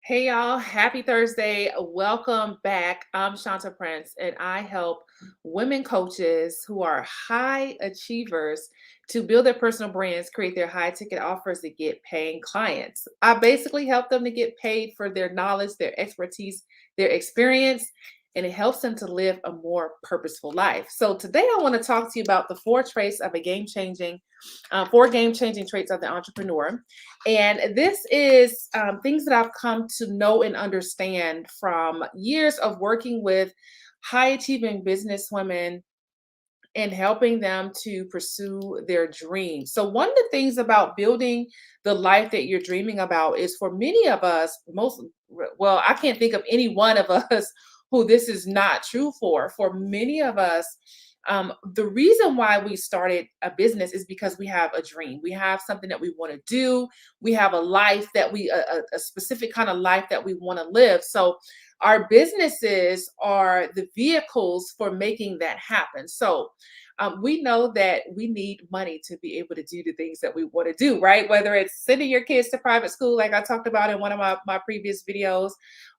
Hey y'all, happy Thursday. Welcome back. I'm Shanta Prince, and I help women coaches who are high achievers to build their personal brands, create their high ticket offers to get paying clients. I basically help them to get paid for their knowledge, their expertise, their experience, and it helps them to live a more purposeful life. So today I want to talk to you about the four game changing traits of the entrepreneur. And this is things that I've come to know and understand from years of working with high achieving business women and helping them to pursue their dreams. So, one of the things about building the life that you're dreaming about is for many of us, well, I can't think of any one of us who this is not true for. For many of us, the reason why we started a business is because we have a dream. We have something that we want to do. We have a life that a specific kind of life that we want to live. So, our businesses are the vehicles for making that happen. So, we know that we need money to be able to do the things that we want to do, right? Whether it's sending your kids to private school, like I talked about in one of my previous videos,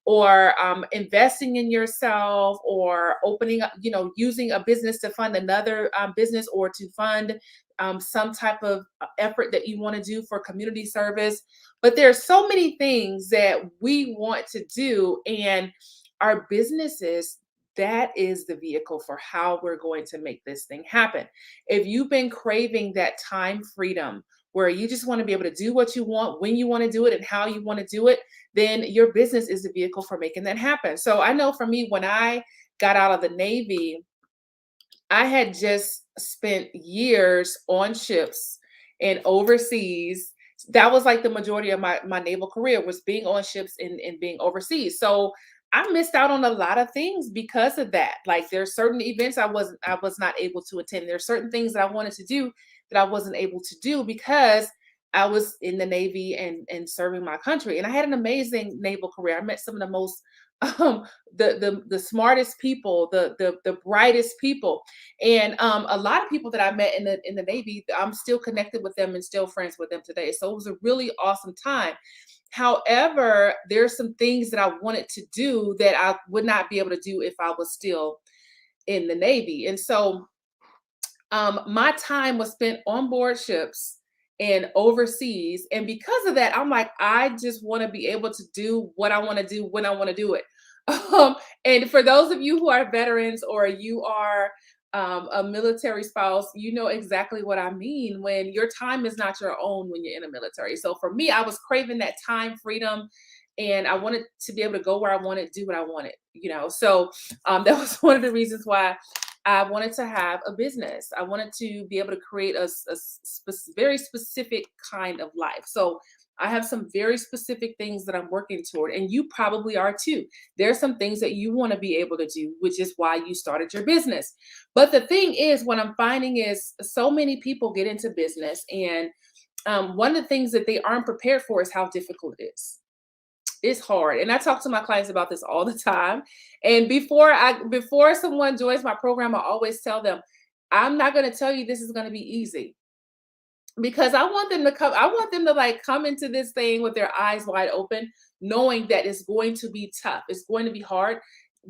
or investing in yourself, or opening up, using a business to fund another business, or to fund some type of effort that you want to do for community service. But there's so many things that we want to do, and our businesses, that is the vehicle for how we're going to make this thing happen. If you've been craving that time freedom where you just want to be able to do what you want, when you want to do it, and how you want to do it, then your business is the vehicle for making that happen. So I know for me, when I got out of the Navy, I had just spent years on ships and overseas. That was like the majority of my naval career, was being on ships and being overseas. So I missed out on a lot of things because of that. Like, there's certain events I was not able to attend. There's certain things that I wanted to do that I wasn't able to do because I was in the Navy and serving my country. And I had an amazing naval career. I met some of the most um the smartest people, the brightest people, and a lot of people that I met in the Navy, I'm still connected with them and still friends with them today. So it was a really awesome time. However, there's some things that I wanted to do that I would not be able to do if I was still in the Navy. And so my time was spent on board ships and overseas. And because of that, I'm like, I just want to be able to do what I want to do when I want to do it. Um, and for those of you who are veterans, or you are a military spouse, you know exactly what I mean when your time is not your own when you're in the military. So for me, I was craving that time freedom, and I wanted to be able to go where I wanted, do what I wanted, So that was one of the reasons why I wanted to have a business. I wanted to be able to create very specific kind of life. So I have some very specific things that I'm working toward, and you probably are too. There are some things that you want to be able to do, which is why you started your business. But the thing is, what I'm finding is so many people get into business, and one of the things that they aren't prepared for is how difficult it is. It's hard. And I talk to my clients about this all the time. And before someone joins my program, I always tell them, I'm not going to tell you this is going to be easy, because I want them to like come into this thing with their eyes wide open, knowing that it's going to be tough. It's going to be hard.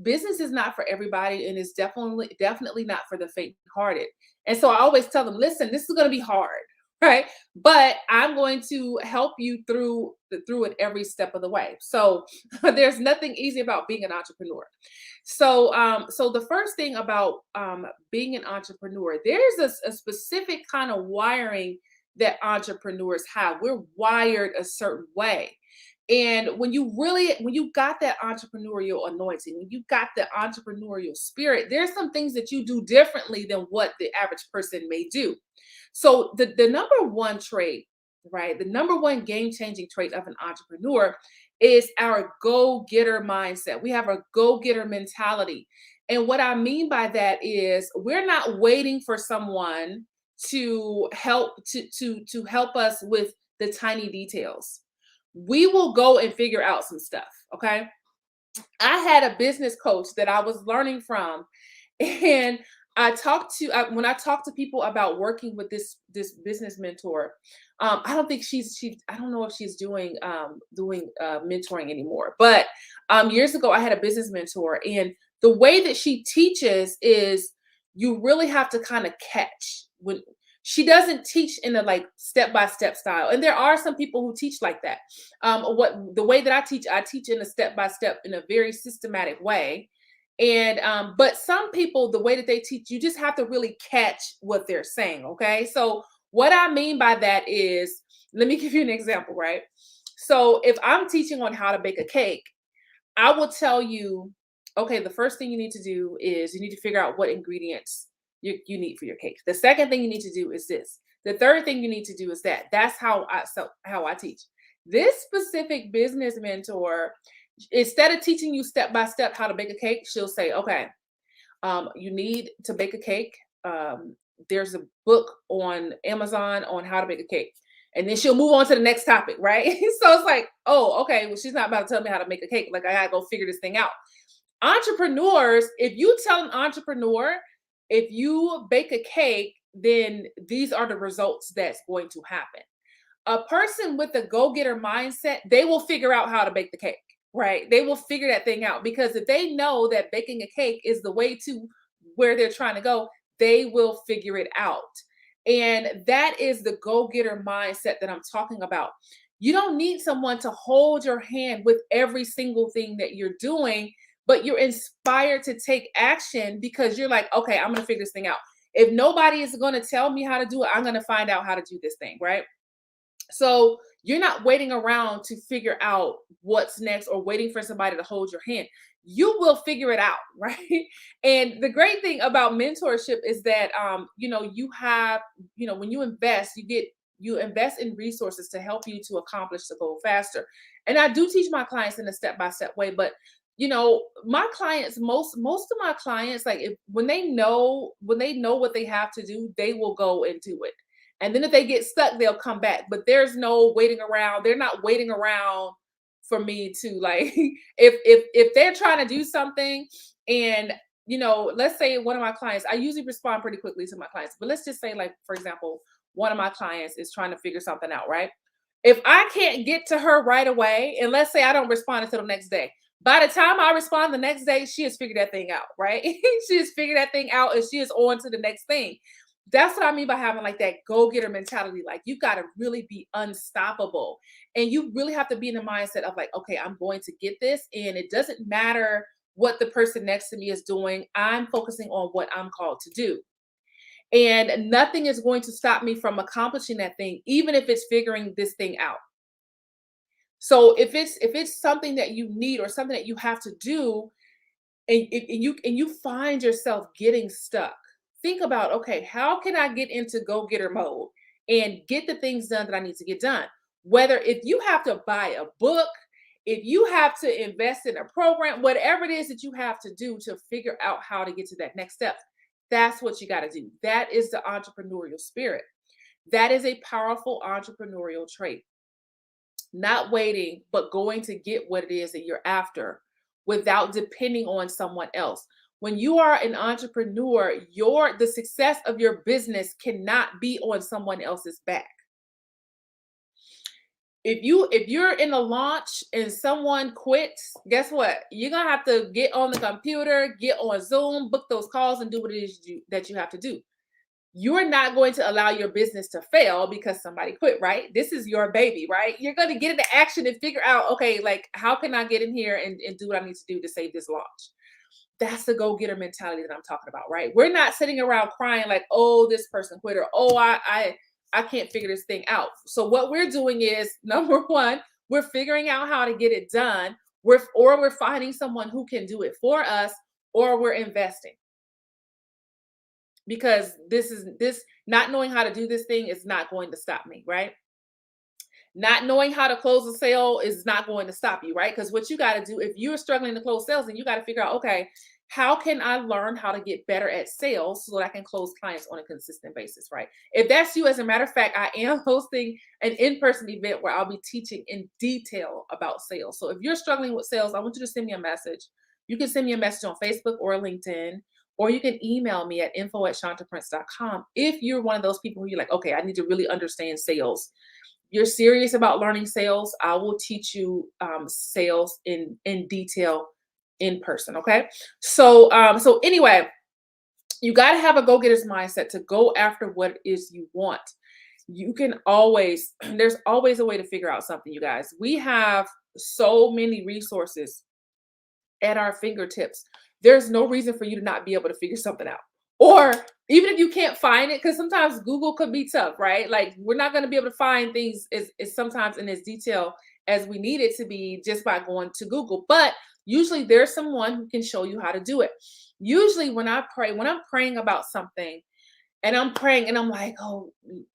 Business is not for everybody, and it's definitely not for the faint hearted. And so I always tell them, listen, this is going to be hard, right? But I'm going to help you through it every step of the way. So there's nothing easy about being an entrepreneur. So the first thing about being an entrepreneur, there's a specific kind of wiring that entrepreneurs have. We're wired a certain way. And when you got that entrepreneurial anointing, when you got the entrepreneurial spirit, there's some things that you do differently than what the average person may do. So the number one trait, right? The number one game-changing trait of an entrepreneur is our go-getter mindset. We have a go-getter mentality. And what I mean by that is, we're not waiting for someone to help us with the tiny details. We will go and figure out some stuff. Okay. I had a business coach that I was learning from, and when I talk to people about working with this business mentor. I don't think I don't know if she's doing mentoring anymore. But years ago, I had a business mentor, and the way that she teaches is you really have to kind of catch when she doesn't teach in a like step by step style. And there are some people who teach like that. What the way that I teach in a step by step in a very systematic way. And but some people, the way that they teach, you just have to really catch what they're saying. Okay. So what I mean by that is, let me give you an example, right? So if I'm teaching on how to bake a cake, I will tell you, okay, the first thing you need to do is you need to figure out what ingredients you need for your cake. The second thing you need to do is this. The third thing you need to do is that. That's how I teach. This specific business mentor, instead of teaching you step by step how to bake a cake, she'll say, okay, you need to bake a cake. There's a book on Amazon on how to bake a cake. And then she'll move on to the next topic, right? So it's like, oh, okay, well, she's not about to tell me how to make a cake. Like, I gotta go figure this thing out. Entrepreneurs, if you tell an entrepreneur, if you bake a cake, then these are the results that's going to happen. A person with a go-getter mindset, they will figure out how to bake the cake, right? They will figure that thing out, because if they know that baking a cake is the way to where they're trying to go, they will figure it out. And that is the go-getter mindset that I'm talking about. You don't need someone to hold your hand with every single thing that you're doing, but you're inspired to take action because you're like, okay, I'm going to figure this thing out. If nobody is going to tell me how to do it, I'm going to find out how to do this thing, right? So you're not waiting around to figure out what's next or waiting for somebody to hold your hand. You will figure it out, right? And the great thing about mentorship is that you have, when you invest, you invest in resources to help you to accomplish the goal faster. And I do teach my clients in a step-by-step way, but my clients, most of my clients, like when they know what they have to do, they will go and do it. And then if they get stuck, they'll come back. But there's no waiting around. They're not waiting around for me to like if they're trying to do something and let's say one of my clients, I usually respond pretty quickly to my clients. But let's just say, like, for example, one of my clients is trying to figure something out, right? If I can't get to her right away, and let's say I don't respond until the next day, by the time I respond the next day, she has figured that thing out, right? She has figured that thing out and she is on to the next thing. That's what I mean by having like that go-getter mentality. Like, you got to really be unstoppable. And you really have to be in the mindset of like, okay, I'm going to get this. And it doesn't matter what the person next to me is doing. I'm focusing on what I'm called to do. And nothing is going to stop me from accomplishing that thing, even if it's figuring this thing out. So if it's something that you need or something that you have to do, and you find yourself getting stuck, think about, okay, how can I get into go-getter mode and get the things done that I need to get done? Whether if you have to buy a book, if you have to invest in a program, whatever it is that you have to do to figure out how to get to that next step, that's what you got to do. That is the entrepreneurial spirit. That is a powerful entrepreneurial trait. Not waiting, but going to get what it is that you're after without depending on someone else. When you are an entrepreneur, the success of your business cannot be on someone else's back. If you're in a launch and someone quits, guess what? You're gonna have to get on the computer, get on Zoom, book those calls, and do what it is that you have to do. You're not going to allow your business to fail because somebody quit, right? This is your baby, right? You're going to get into action and figure out, okay, like, how can I get in here and do what I need to do to save this launch? That's the go-getter mentality that I'm talking about, right? We're not sitting around crying like, oh, this person quit, or oh, I can't figure this thing out. So what we're doing is, number one, we're figuring out how to get it done. We're finding someone who can do it for us, or we're investing. Because this not knowing how to do this thing is not going to stop me, right? Not knowing how to close a sale is not going to stop you, right? Because what you got to do, if you're struggling to close sales, then you got to figure out, okay, how can I learn how to get better at sales so that I can close clients on a consistent basis, right? If that's you, as a matter of fact, I am hosting an in-person event where I'll be teaching in detail about sales. So if you're struggling with sales, I want you to send me a message. You can send me a message on Facebook or LinkedIn, or you can email me at info@shantraprince.com if you're one of those people who you're like, okay, I need to really understand sales. You're serious about learning sales, I will teach you sales in detail in person. Okay. So anyway, you got to have a go-getter's mindset to go after what it is you want. You can always, there's always a way to figure out something, you guys. We have so many resources at our fingertips. There's no reason for you to not be able to figure something out. Or even if you can't find it, because sometimes Google could be tough, right? Like we're not going to be able to find things as sometimes in as detail as we need it to be just by going to Google. But usually there's someone who can show you how to do it. Usually when I pray, when I'm praying about something, and I'm praying and I'm like, oh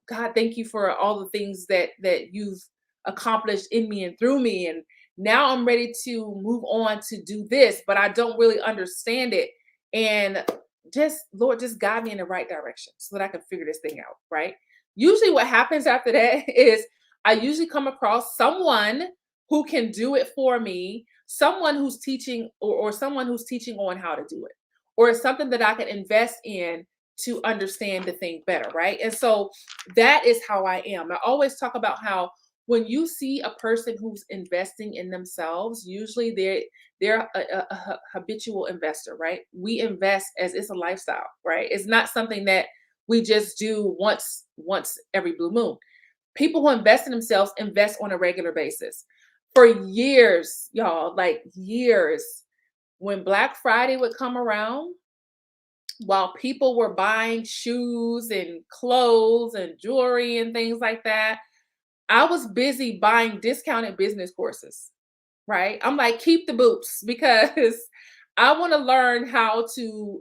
God, thank you for all the things that you've accomplished in me and through me. And now I'm ready to move on to do this, but I don't really understand it. And just Lord, just guide me in the right direction so that I can figure this thing out. Right. Usually what happens after that is I usually come across someone who can do it for me, someone who's teaching or someone who's teaching on how to do it, or it's something that I can invest in to understand the thing better, right? And so that is how I am. I always talk about how when you see a person who's investing in themselves, usually they're a habitual investor, right? We invest as it's a lifestyle, right? It's not something that we just do once every blue moon. People who invest in themselves invest on a regular basis. For years, y'all, like years, when Black Friday would come around, while people were buying shoes and clothes and jewelry and things like that, I was busy buying discounted business courses, right? I'm like, keep the boots because I want to learn how to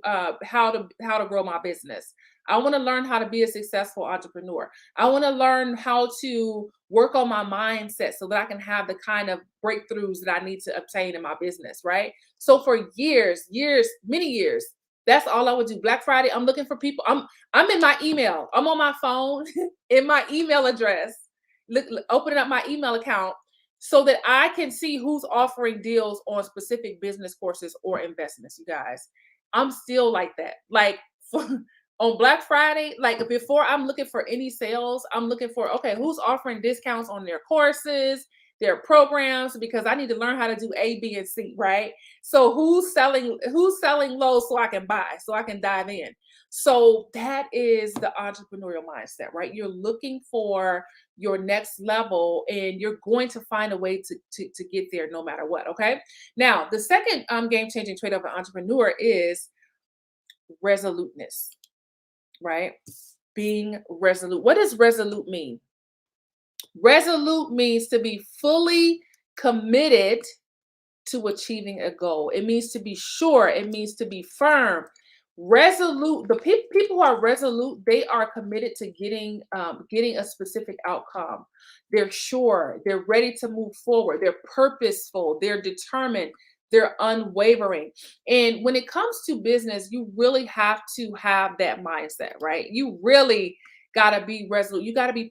grow my business. I want to learn how to be a successful entrepreneur. I want to learn how to work on my mindset so that I can have the kind of breakthroughs that I need to obtain in my business, right? So for years, many years, that's all I would do. Black Friday, I'm looking for people. I'm in my email. I'm on my phone in my email address, opening up my email account so that I can see who's offering deals on specific business courses or investments, you guys. I'm still like that. Like on Black Friday, like before I'm looking for any sales, I'm looking for, okay, who's offering discounts on their courses, their programs, because I need to learn how to do A, B, and C, right? So who's selling low so I can buy, so I can dive in. So that is the entrepreneurial mindset, right? You're looking for your next level and you're going to find a way to get there no matter what. Okay. Now, the second game-changing trait of an entrepreneur is resoluteness, right? Being resolute. What does resolute mean? Resolute means to be fully committed to achieving a goal. It means to be sure. It means to be firm. Resolute. The people who are resolute, they are committed to getting a specific outcome. They're sure. They're ready to move forward. They're purposeful. They're determined. They're unwavering. And when it comes to business, you really have to have that mindset, right? You really got to be resolute. You got to be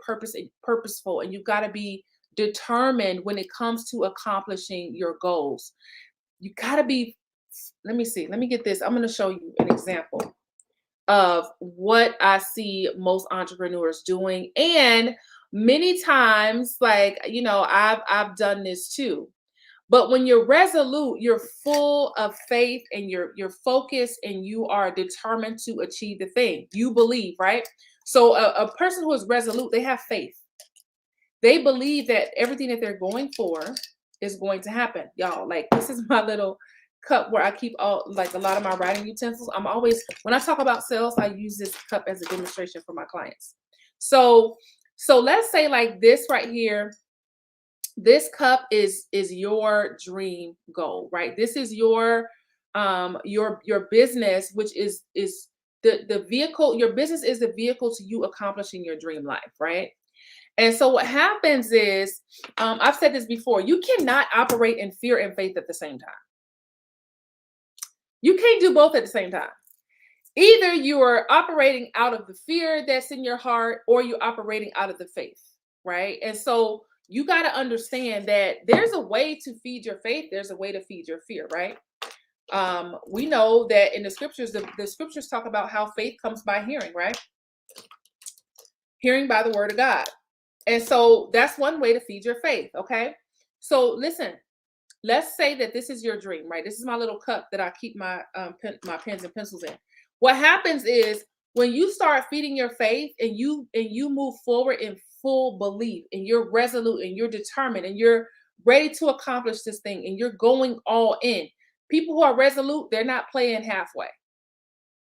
purposeful, and you got to be determined when it comes to accomplishing your goals. You got to be, let me see, let me get this. I'm going to show you an example of what I see most entrepreneurs doing. And many times, like, I've done this too. But when you're resolute, you're full of faith and you're focused and you are determined to achieve the thing. You believe, right? So a person who is resolute, they have faith. They believe that everything that they're going for is going to happen. Y'all, like this is my little cup where I keep all like a lot of my writing utensils. I'm always, when I talk about sales, I use this cup as a demonstration for my clients. So let's say like this right here, this cup is your dream goal, right? This is your business, which is the vehicle. Your business is the vehicle to you accomplishing your dream life, right? And so what happens is, I've said this before, you cannot operate in fear and faith at the same time. You can't do both at the same time. Either you are operating out of the fear that's in your heart or you're operating out of the faith, right? And so you got to understand that there's a way to feed your faith. There's a way to feed your fear, right? We know that in the scriptures, the scriptures talk about how faith comes by hearing, right? Hearing by the word of God. And so that's one way to feed your faith, okay? So listen, let's say that this is your dream, right? This is my little cup that I keep my my pens and pencils in. What happens is when you start feeding your faith and you move forward in full belief and you're resolute and you're determined and you're ready to accomplish this thing and you're going all in. People who are resolute, they're not playing halfway.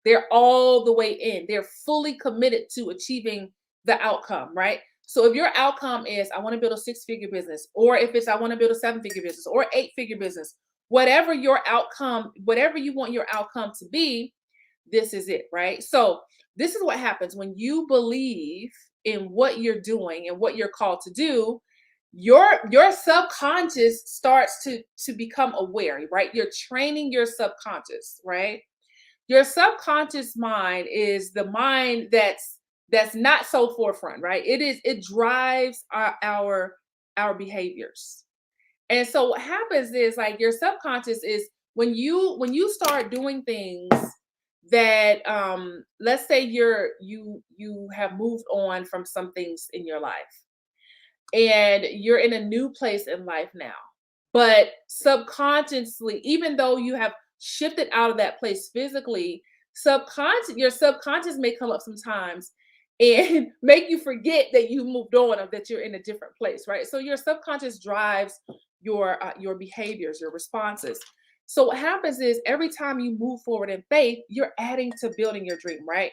They're all the way in. They're fully committed to achieving the outcome, right? So if your outcome is I want to build a six-figure business, or if it's I want to build a seven-figure business or eight-figure business, whatever your outcome, whatever you want your outcome to be, this is it, right? So this is what happens when you believe in what you're doing and what you're called to do. Your subconscious starts to become aware, right? You're training your subconscious, right? Your subconscious mind is the mind that's not so forefront, right? It drives our behaviors. And so what happens is like your subconscious is when you start doing things that let's say you have moved on from some things in your life and you're in a new place in life now. But subconsciously, even though you have shifted out of that place physically, your subconscious may come up sometimes and make you forget that you moved on or that you're in a different place, right? So your subconscious drives your behaviors, your responses. So what happens is every time you move forward in faith, you're adding to building your dream, right?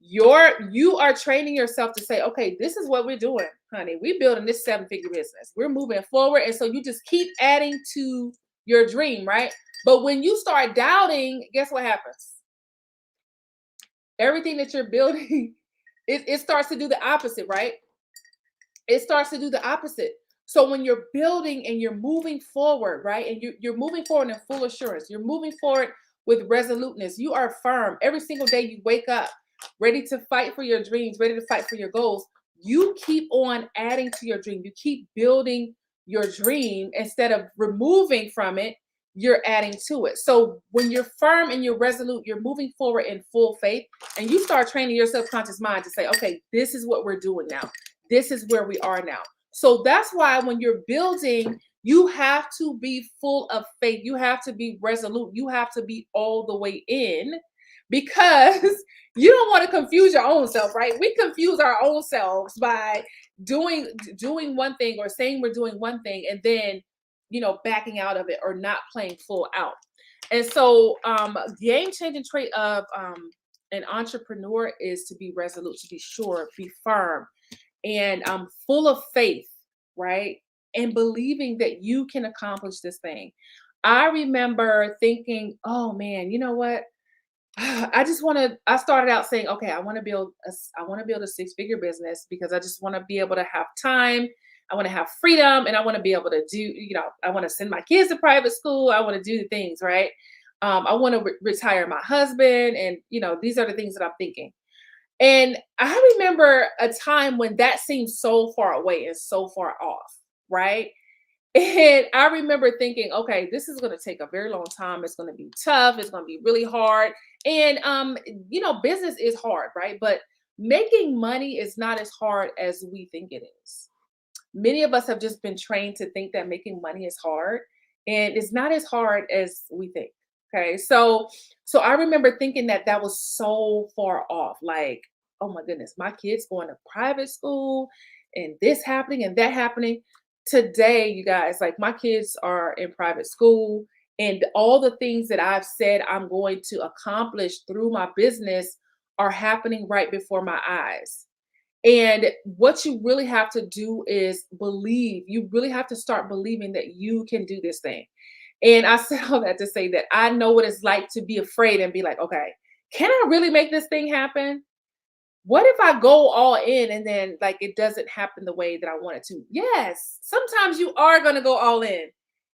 You are training yourself to say, okay, this is what we're doing, honey. We're building this seven-figure business. We're moving forward. And so you just keep adding to your dream, right? But when you start doubting, guess what happens? Everything that you're building, it starts to do the opposite, right? It starts to do the opposite. So when you're building and you're moving forward, right? And you're moving forward in full assurance, you're moving forward with resoluteness, you are firm. Every single day you wake up ready to fight for your dreams, ready to fight for your goals. You keep on adding to your dream. You keep building your dream instead of removing from it, you're adding to it. So when you're firm and you're resolute, you're moving forward in full faith, and you start training your subconscious mind to say, okay, this is what we're doing now. This is where we are now. So that's why when you're building, you have to be full of faith. You have to be resolute. You have to be all the way in because you don't want to confuse your own self, right? We confuse our own selves by doing one thing or saying we're doing one thing and then, backing out of it or not playing full out. And so, game-changing trait of an entrepreneur is to be resolute, to be sure, be firm, and full of faith, right? And believing that you can accomplish this thing. I remember thinking, oh man, you know what? I started out saying, okay, I want to build a six-figure business because I just want to be able to have time. I want to have freedom and I want to be able to do, I want to send my kids to private school. I want to do the things, right? I want to retire my husband. And, these are the things that I'm thinking. And I remember a time when that seemed so far away and so far off, right? And I remember thinking, okay, this is going to take a very long time. It's going to be tough. It's going to be really hard. And business is hard, right? But making money is not as hard as we think it is. Many of us have just been trained to think that making money is hard, and it's not as hard as we think. Okay, so I remember thinking that was so far off. Like, oh my goodness, my kids going to private school, and this happening and that happening. Today, you guys, like my kids are in private school, and all the things that I've said I'm going to accomplish through my business are happening right before my eyes. And what you really have to do is believe. You really have to start believing that you can do this thing. And I said all that to say that I know what it's like to be afraid and be like, okay, can I really make this thing happen? What if I go all in and then like it doesn't happen the way that I want it to? Yes, sometimes you are going to go all in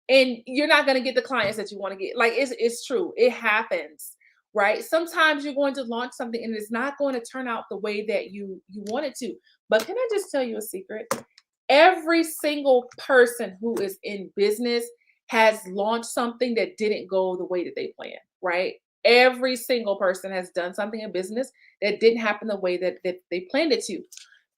and you're not going to get the clients that you want to get. Like it's true. It happens, right? Sometimes you're going to launch something and it's not going to turn out the way that you want it to. But can I just tell you a secret? Every single person who is in business has launched something that didn't go the way that they planned, right? Every single person has done something in business that didn't happen the way that they planned it to.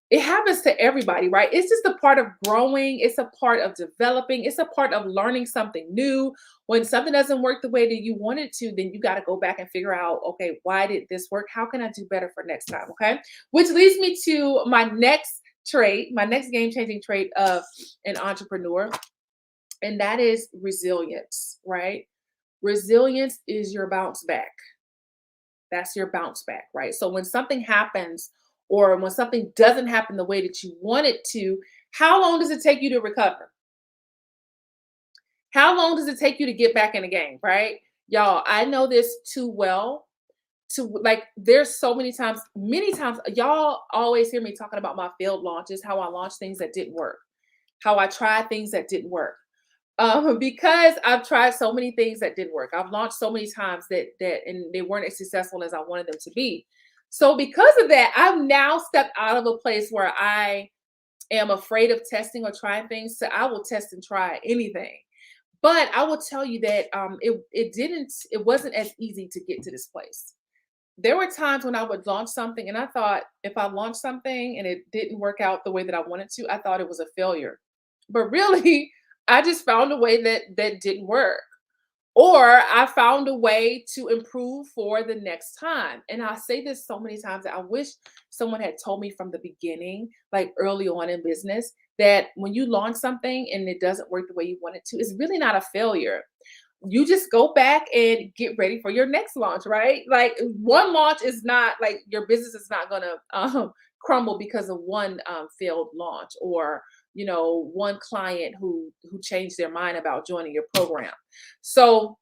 It happens to everybody, right? It's just a part of growing. It's a part of developing. It's a part of learning something new. When something doesn't work the way that you want it to, then you got to go back and figure out, okay, why did this work? How can I do better for next time? Okay. Which leads me to my next trait, my next game changing trait of an entrepreneur, and that is resilience, right? Resilience is your bounce back. That's your bounce back, right? So when something happens or when something doesn't happen the way that you want it to, how long does it take you to recover? How long does it take you to get back in the game, right? Y'all, I know this too well to like there's so many times y'all always hear me talking about my failed launches, how I launched things that didn't work, how I tried things that didn't work. Because I've tried so many things that didn't work. I've launched so many times that and they weren't as successful as I wanted them to be. So because of that, I've now stepped out of a place where I am afraid of testing or trying things. So I will test and try anything. But I will tell you that it wasn't as easy to get to this place. There were times when I would launch something and I thought if I launched something and it didn't work out the way that I wanted to, I thought it was a failure. But really, I just found a way that didn't work. Or I found a way to improve for the next time. And I say this so many times that I wish someone had told me from the beginning, like early on in business, that when you launch something and it doesn't work the way you want it to, it's really not a failure. You just go back and get ready for your next launch, right? Like one launch is not like your business is not gonna crumble because of one failed launch or one client who changed their mind about joining your program. So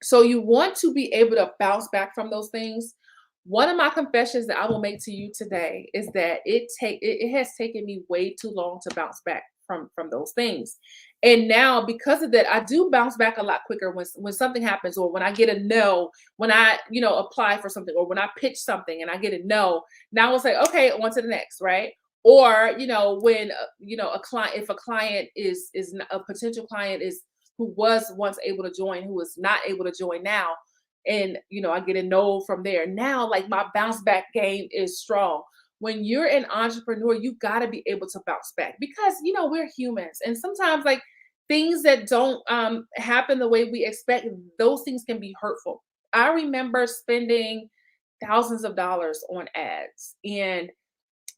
so you want to be able to bounce back from those things. One of my confessions that I will make to you today is that it has taken me way too long to bounce back from those things. And now because of that, I do bounce back a lot quicker when something happens or when I get a no, when I, apply for something or when I pitch something and I get a no. Now it's like, okay, on to the next, right? Or, when a client, if a client a potential client is who was once able to join, who is not able to join now. And, I get a no from there. Now, like my bounce back game is strong. When you're an entrepreneur, you got to be able to bounce back because, we're humans. And sometimes, like, things that don't happen the way we expect, those things can be hurtful. I remember spending thousands of dollars on ads and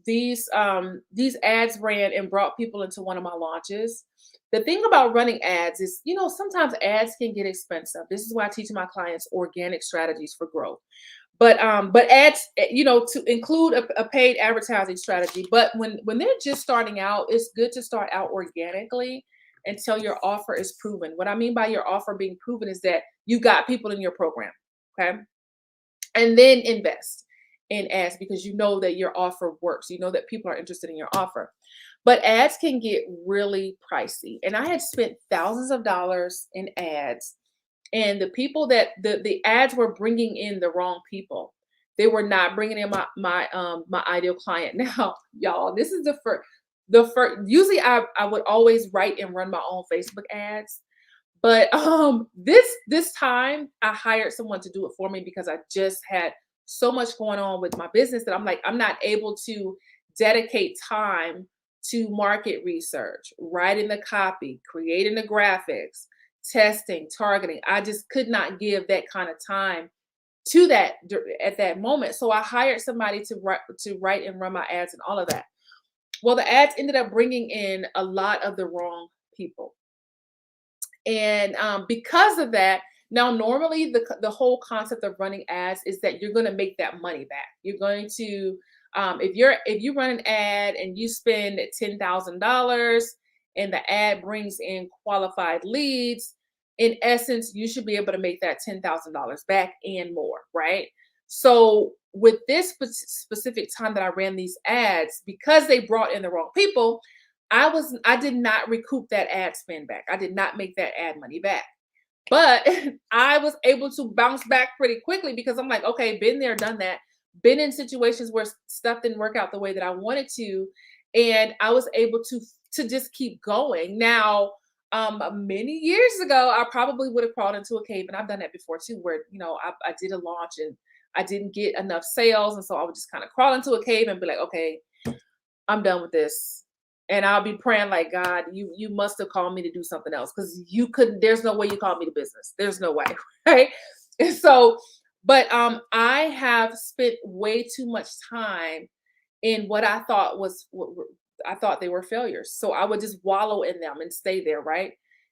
these ads ran and brought people into one of my launches. The thing about running ads is, sometimes ads can get expensive. This is why I teach my clients organic strategies for growth. But ads, to include a paid advertising strategy. But when they're just starting out, it's good to start out organically until your offer is proven. What I mean by your offer being proven is that you got people in your program. Okay. And then invest in ads because you know that your offer works. You know that people are interested in your offer. But ads can get really pricey. And I had spent thousands of dollars in ads, and the people that the ads were bringing in the wrong people. They were not bringing in my ideal client. Now, y'all, this is the first. Usually, I would always write and run my own Facebook ads, but this time I hired someone to do it for me because I just had so much going on with my business that I'm like, I'm not able to dedicate time to market research, writing the copy, creating the graphics, testing, targeting. I just could not give that kind of time to that at that moment. So I hired somebody to write and run my ads and all of that. Well, the ads ended up bringing in a lot of the wrong people. And because of that, now normally the whole concept of running ads is that you're going to make that money back. You're going to if you run an ad and you spend $10,000 and the ad brings in qualified leads, in essence, you should be able to make that $10,000 back and more, right? So with this specific time that I ran these ads, because they brought in the wrong people, I did not recoup that ad spend back. I did not make that ad money back. But I was able to bounce back pretty quickly because I'm like, okay, been there, done that. Been in situations where stuff didn't work out the way that I wanted to, and I was able to just keep going. Now, Many years ago, I probably would have crawled into a cave, and I've done that before too, where I did a launch and I didn't get enough sales, and so I would just kind of crawl into a cave and be like, okay, I'm done with this. And I'll be praying like, God, you must have called me to do something else because you couldn't. There's no way you called me to business. There's no way, right? And so, but I have spent way too much time in what I thought I thought they were failures. So I would just wallow in them and stay there, right?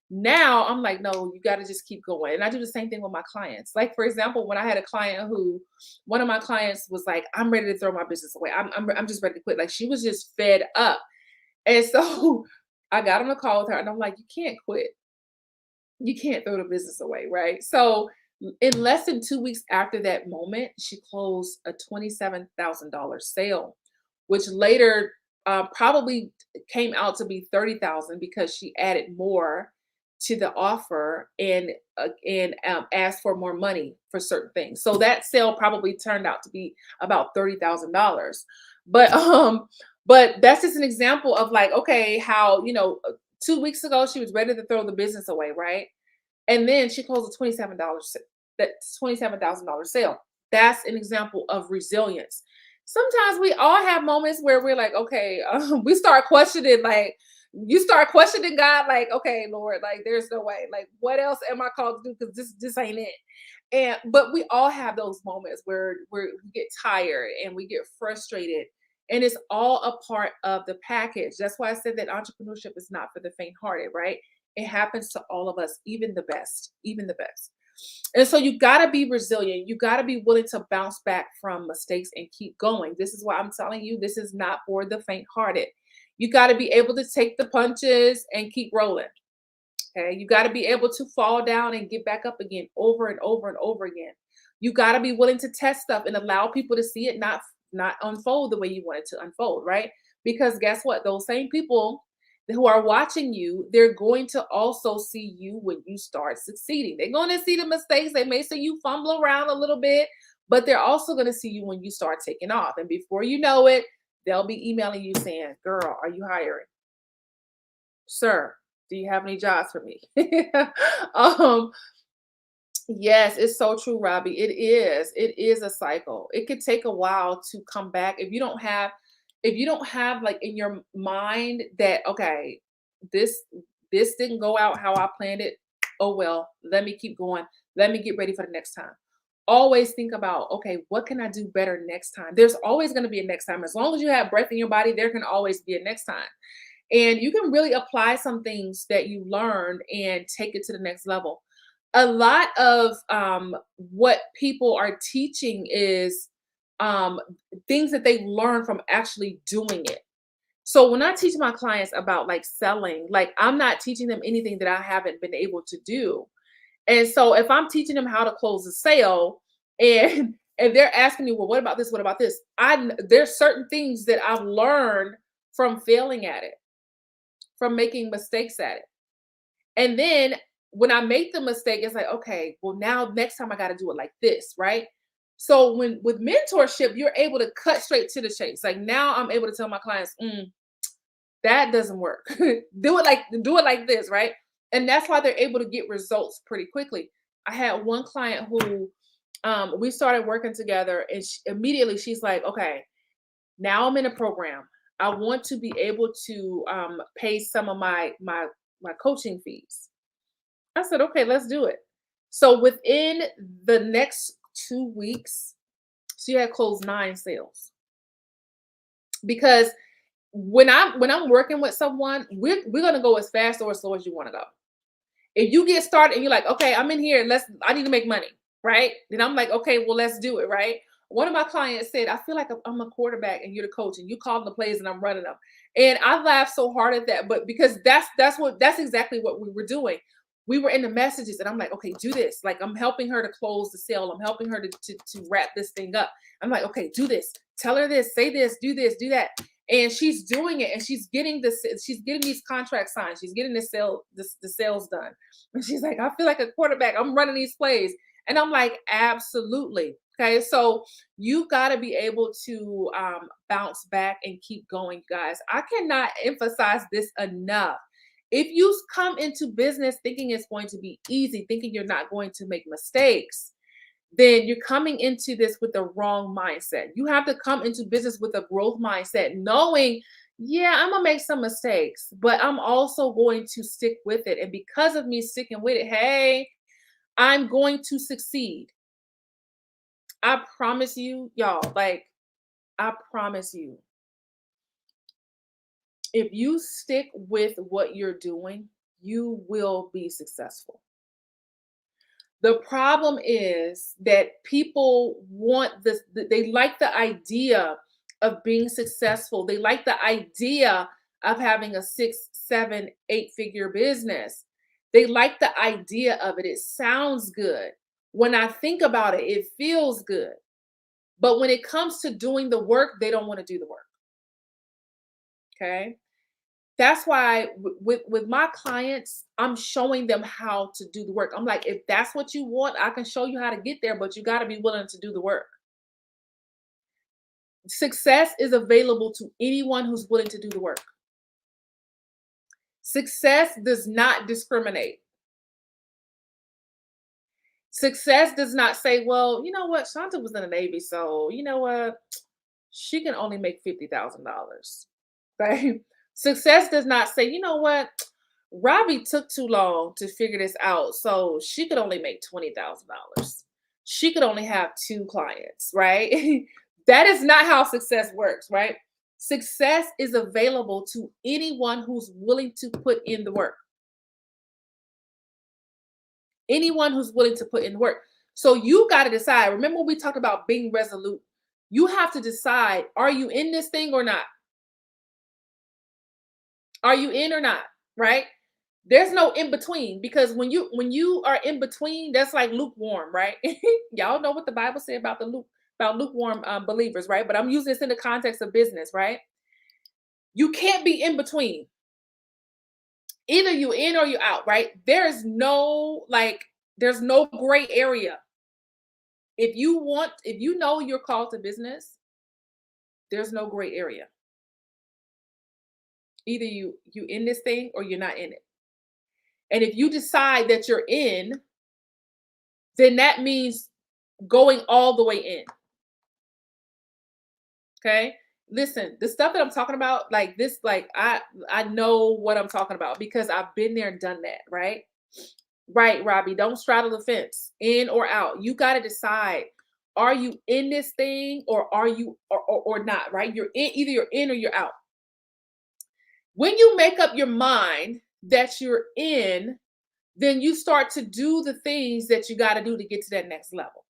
Now I'm like, no, you got to just keep going. And I do the same thing with my clients. Like, for example, when I had a client who, one of my clients was like, I'm ready to throw my business away. I'm just ready to quit. Like, she was just fed up. And so I got on a call with her and I'm like, you can't quit. You can't throw the business away, right? So in less than 2 weeks after that moment, she closed a $27,000 sale, which later probably came out to be 30,000 because she added more to the offer and asked for more money for certain things. So that sale probably turned out to be about $30,000. But but that's just an example of like, okay, how 2 weeks ago she was ready to throw the business away, right? And then she closed a $27,000 sale. That's an example of resilience. Sometimes we all have moments where we're like, okay, we start questioning, like you start questioning God, like, okay, Lord, like there's no way, like what else am I called to do? Because this ain't it. And but we all have those moments where we get tired and we get frustrated. And it's all a part of the package. That's why I said that entrepreneurship is not for the faint-hearted, right? It happens to all of us, even the best, even the best. And so you got to be resilient. You got to be willing to bounce back from mistakes and keep going. This is why I'm telling you, this is not for the faint-hearted. You got to be able to take the punches and keep rolling. Okay. You got to be able to fall down and get back up again over and over and over again. You got to be willing to test stuff and allow people to see it not unfold the way you want it to unfold, right? Because guess what? Those same people who are watching you, they're going to also see you when you start succeeding. They're going to see the mistakes. They may see you fumble around a little bit, but they're also going to see you when you start taking off. And before you know it, they'll be emailing you saying, "Girl, are you hiring? Sir, do you have any jobs for me?" um, yes, it's so true, Robbie. It is. It is a cycle. It could take a while to come back if you don't have like in your mind that okay, this this didn't go out how I planned it. Oh well, let me keep going. Let me get ready for the next time. Always think about, okay, what can I do better next time? There's always going to be a next time. As long as you have breath in your body, there can always be a next time. And you can really apply some things that you learned and take it to the next level. A lot of what people are teaching is um, things that they learn from actually doing it. So when I teach my clients about like selling, like I'm not teaching them anything that I haven't been able to do. And so if I'm teaching them how to close a sale and and they're asking me, well, what about this? What about this? There's certain things that I've learned from failing at it, from making mistakes at it. And then when I make the mistake, it's like, okay, well, now next time I got to do it like this, right? So when with mentorship, you're able to cut straight to the chase. Like now I'm able to tell my clients, that doesn't work. Do it like this, right? And that's why they're able to get results pretty quickly. I had one client who we started working together and immediately she's like, okay, now I'm in a program. I want to be able to pay some of my coaching fees. I said, okay, let's do it. So within the next 2 weeks, she had closed 9 sales. Because when I'm working with someone, we're gonna go as fast or as slow as you want to go. If you get started and you're like, okay, I'm in here, I need to make money, right? Then I'm like, okay, well, let's do it, right? One of my clients said, I feel like I'm a quarterback and you're the coach and you call the plays and I'm running them. And I laughed so hard at that, but because that's exactly what we were doing. We were in the messages and I'm like, okay, do this. Like I'm helping her to close the sale. I'm helping her to wrap this thing up. I'm like, okay, do this. Tell her this, say this, do that. And she's doing it and she's getting these contracts signed. She's getting the sales done. And she's like, I feel like a quarterback. I'm running these plays. And I'm like, absolutely. Okay. So you got to be able to bounce back and keep going, guys. I cannot emphasize this enough. If you come into business thinking it's going to be easy, thinking you're not going to make mistakes, then you're coming into this with the wrong mindset. You have to come into business with a growth mindset, knowing, yeah, I'm gonna make some mistakes, but I'm also going to stick with it. And because of me sticking with it, hey, I'm going to succeed. I promise you, y'all, like, I promise you, if you stick with what you're doing, you will be successful. The problem is that people want this, they like the idea of being successful. They like the idea of having a 6, 7, 8 figure business. They like the idea of it. It sounds good. When I think about it, it feels good. But when it comes to doing the work, they don't want to do the work. Okay. That's why with my clients, I'm showing them how to do the work. I'm like, if that's what you want, I can show you how to get there, but you got to be willing to do the work. Success is available to anyone who's willing to do the work. Success does not discriminate. Success does not say, well, you know what? Shanta was in the Navy, so you know what? She can only make $50,000. Right? Success does not say, you know what? Robbie took too long to figure this out, so she could only make $20,000. She could only have 2 clients, right? That is not how success works, right? Success is available to anyone who's willing to put in the work. Anyone who's willing to put in the work. So you got to decide. Remember when we talked about being resolute? You have to decide, are you in this thing or not? Are you in or not? Right? There's no in between, because when you are in between, that's like lukewarm, right? Y'all know what the Bible said about about lukewarm believers, right? But I'm using this in the context of business, right? You can't be in between. Either you in or you out, right? There's no gray area. If you know you're called to business, there's no gray area. Either you in this thing or you're not in it. And if you decide that you're in, then that means going all the way in. Okay? Listen, the stuff that I'm talking about, like this, like I know what I'm talking about because I've been there and done that, right? Right, Robbie. Don't straddle the fence, in or out. You got to decide. Are you in this thing or are you or not, right? You're in, either you're in or you're out. When you make up your mind that you're in, then you start to do the things that you got to do to get to that next level.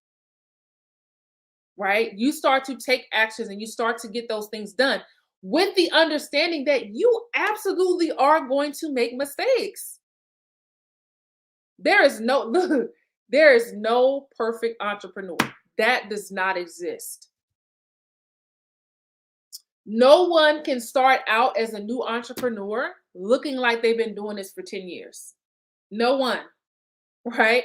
Right? You start to take actions and you start to get those things done with the understanding that you absolutely are going to make mistakes. There is no look, there is no perfect entrepreneur. That does not exist. No one can start out as a new entrepreneur looking like they've been doing this for 10 years. No one, right?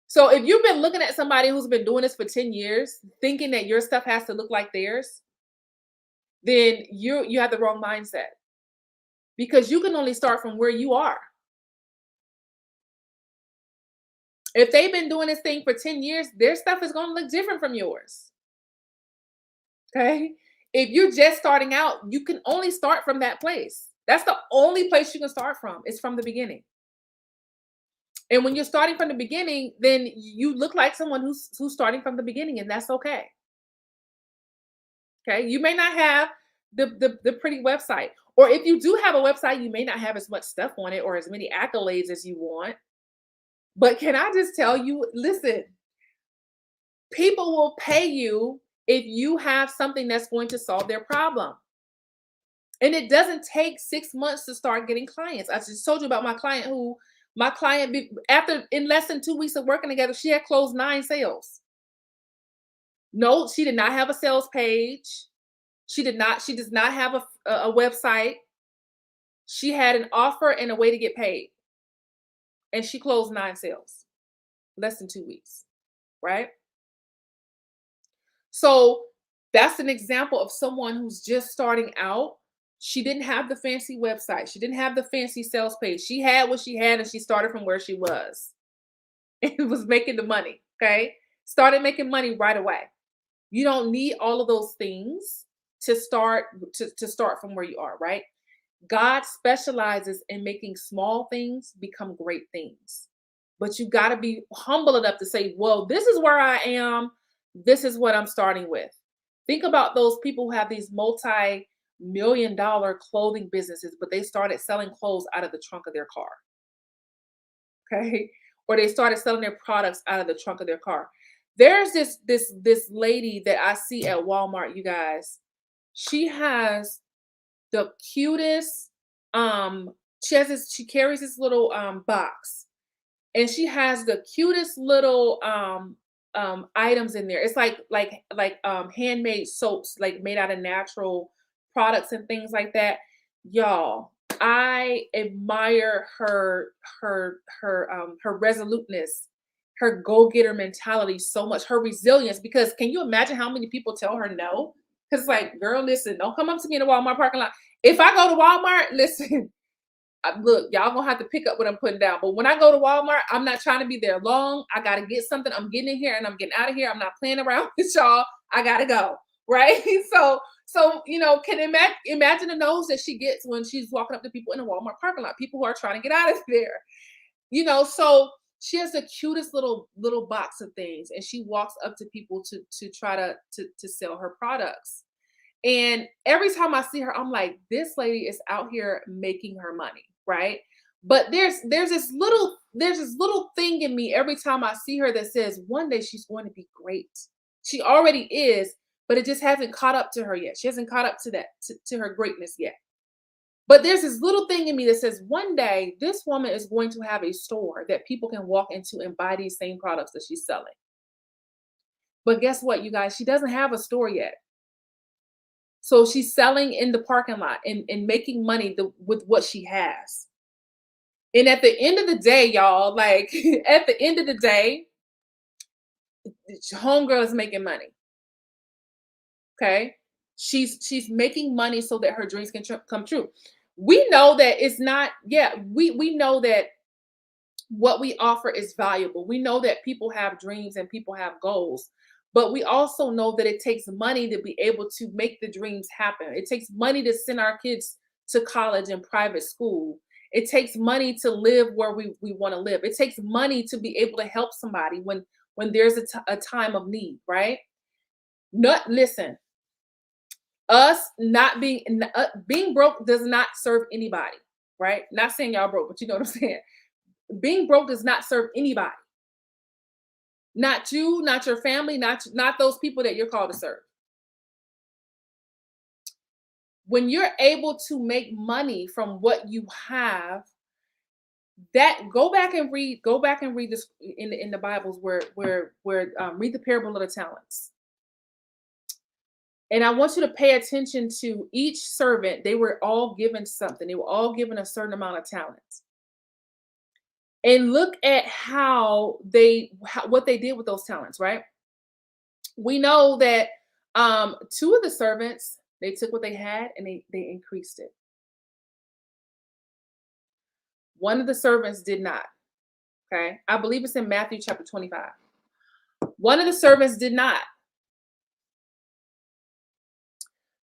So if you've been looking at somebody who's been doing this for 10 years, thinking that your stuff has to look like theirs, then you have the wrong mindset. Because you can only start from where you are. If they've been doing this thing for 10 years, their stuff is going to look different from yours. Okay? If you're just starting out, you can only start from that place. That's the only place you can start from. It's from the beginning. And when you're starting from the beginning, then you look like someone who's starting from the beginning, and that's okay. Okay? You may not have the pretty website. Or if you do have a website, you may not have as much stuff on it or as many accolades as you want. But can I just tell you, listen, people will pay you if you have something that's going to solve their problem. And it doesn't take 6 months to start getting clients. I just told you about my client, after in less than 2 weeks of working together, she had closed 9 sales. No, she did not have a sales page. She does not have a website. She had an offer and a way to get paid. And she closed 9 sales, less than 2 weeks, right? So that's an example of someone who's just starting out. She didn't have the fancy website. She didn't have the fancy sales page. She had what she had and she started from where she was. It was making the money. Okay. Started making money right away. You don't need all of those things to start from where you are, right? God specializes in making small things become great things. But you got to be humble enough to say, well, this is where I am. This is what I'm starting with. Think about those people who have these multi-million-dollar clothing businesses, but they started selling clothes out of the trunk of their car. Okay. Or they started selling their products out of the trunk of their car. There's this lady that I see at Walmart, you guys. She has the cutest she carries this little box, and she has the cutest little items in there. It's like handmade soaps, like made out of natural products and things like that. Y'all, I admire her resoluteness, her go-getter mentality so much, her resilience, because can you imagine how many people tell her no? Because it's like, girl, listen, don't come up to me in the Walmart parking lot. If I go to Walmart, listen, look, y'all gonna have to pick up what I'm putting down. But when I go to Walmart, I'm not trying to be there long. I gotta get something. I'm getting in here and I'm getting out of here. I'm not playing around with y'all. I gotta go. Right. So can imagine the nose that she gets when she's walking up to people in a Walmart parking lot, people who are trying to get out of there. So she has the cutest little box of things, and she walks up to people to try to sell her products. And every time I see her, I'm like, this lady is out here making her money, right? But there's this little thing in me every time I see her that says one day she's going to be great. She already is, but it just hasn't caught up to her yet. She hasn't caught up to that to her greatness yet. But there's this little thing in me that says one day this woman is going to have a store that people can walk into and buy these same products that she's selling. But guess what, you guys? She doesn't have a store yet. So she's selling in the parking lot and making money with what she has. And at the end of the day, y'all, like at the end of the day, homegirl is making money. Okay. She's making money so that her dreams can come true. We know that it's not, we know that what we offer is valuable. We know that people have dreams and people have goals. But we also know that it takes money to be able to make the dreams happen. It takes money to send our kids to college and private school. It takes money to live where we want to live. It takes money to be able to help somebody when there's a time of need, right? Listen, us not being broke does not serve anybody, right? Not saying y'all broke, but you know what I'm saying. Being broke does not serve anybody. Not you, not your family, not those people that you're called to serve. When you're able to make money from what you have, that go back and read this in the Bibles where read the parable of the talents. And I want you to pay attention to each servant. They were all given something. They were all given a certain amount of talents. And look at what they did with those talents, right? We know that two of the servants, they took what they had and they increased it. One of the servants did not. Okay. I believe it's in Matthew chapter 25. One of the servants did not.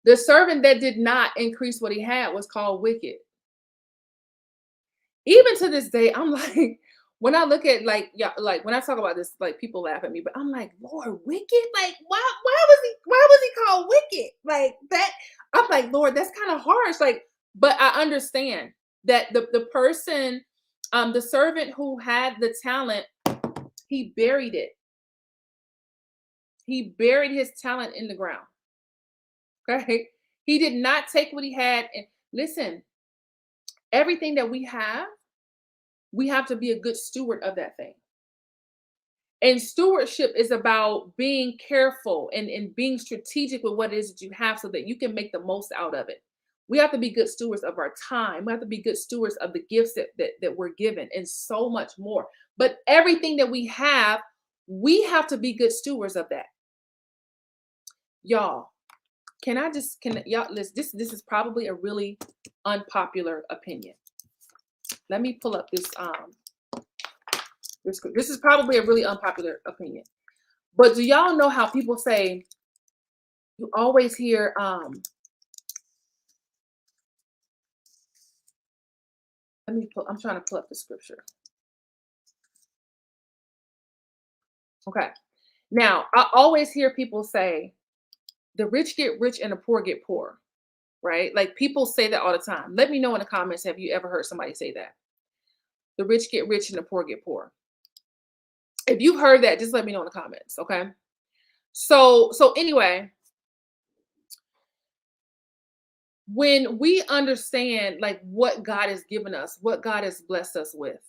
The servant that did not increase what he had was called wicked. Even to this day, I'm like, when I look at like when I talk about this, like people laugh at me, but I'm like, Lord, wicked? Like, why was he called wicked? Like that, I'm like, Lord, that's kind of harsh. Like, but I understand that the person, the servant who had the talent, he buried it. He buried his talent in the ground. Okay. He did not take what he had. And listen, everything that we have to be a good steward of that thing. And stewardship is about being careful and being strategic with what it is that you have so that you can make the most out of it. We have to be good stewards of our time. We have to be good stewards of the gifts that we're given and so much more. But everything that we have to be good stewards of that. Y'all, Can y'all listen? This is probably a really unpopular opinion. Let me pull up this is probably a really unpopular opinion. But do y'all know how people say you always hear I'm trying to pull up the scripture. Okay. Now, I always hear people say the rich get rich and the poor get poor, right? Like people say that all the time. Let me know in the comments, have you ever heard somebody say that? The rich get rich and the poor get poor. If you've heard that, just let me know in the comments, okay? So anyway, when we understand like what God has given us, what God has blessed us with,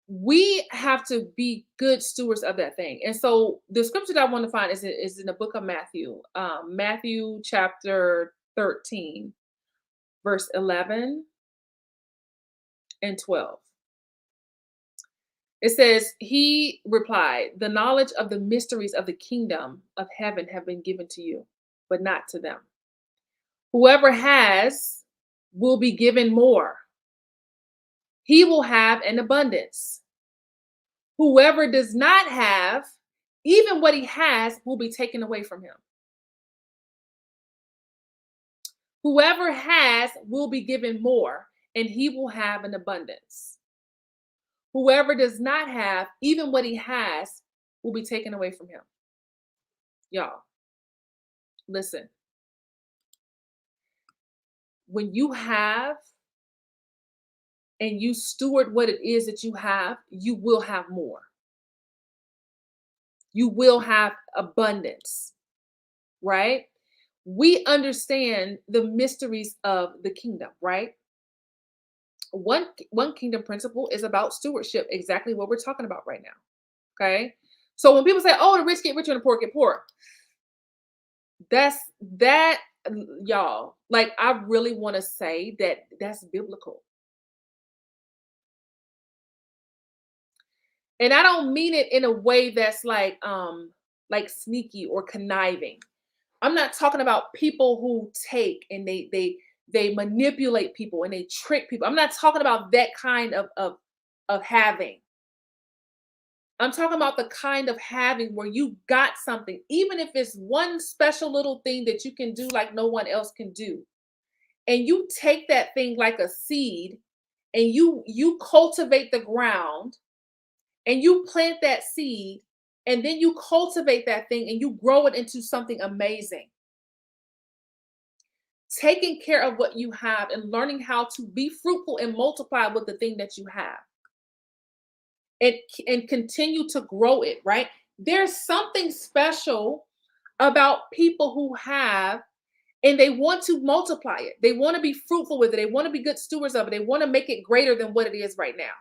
we have to be good stewards of that thing. And so the scripture that I want to find is in the book of Matthew, Matthew chapter 13, verse 11 and 12. It says, he replied, the knowledge of the mysteries of the kingdom of heaven have been given to you, but not to them. Whoever has will be given more. He will have an abundance. Whoever does not have, even what he has will be taken away from him. Whoever has will be given more, and he will have an abundance. Whoever does not have, even what he has will be taken away from him. Y'all, listen. When you have and you steward what it is that you have, you will have more. You will have abundance, right? We understand the mysteries of the kingdom, right? One kingdom principle is about stewardship, exactly what we're talking about right now. Okay. So when people say, oh, the rich get richer and the poor get poor, that y'all, like I really want to say that that's biblical. And I don't mean it in a way that's like sneaky or conniving. I'm not talking about people who take and they manipulate people and they trick people. I'm not talking about that kind of having. I'm talking about the kind of having where you got something, even if it's one special little thing that you can do like no one else can do. And you take that thing like a seed and you cultivate the ground and you plant that seed and then you cultivate that thing and you grow it into something amazing. Taking care of what you have and learning how to be fruitful and multiply with the thing that you have. And continue to grow it, right? There's something special about people who have and they want to multiply it. They want to be fruitful with it. They want to be good stewards of it. They want to make it greater than what it is right now.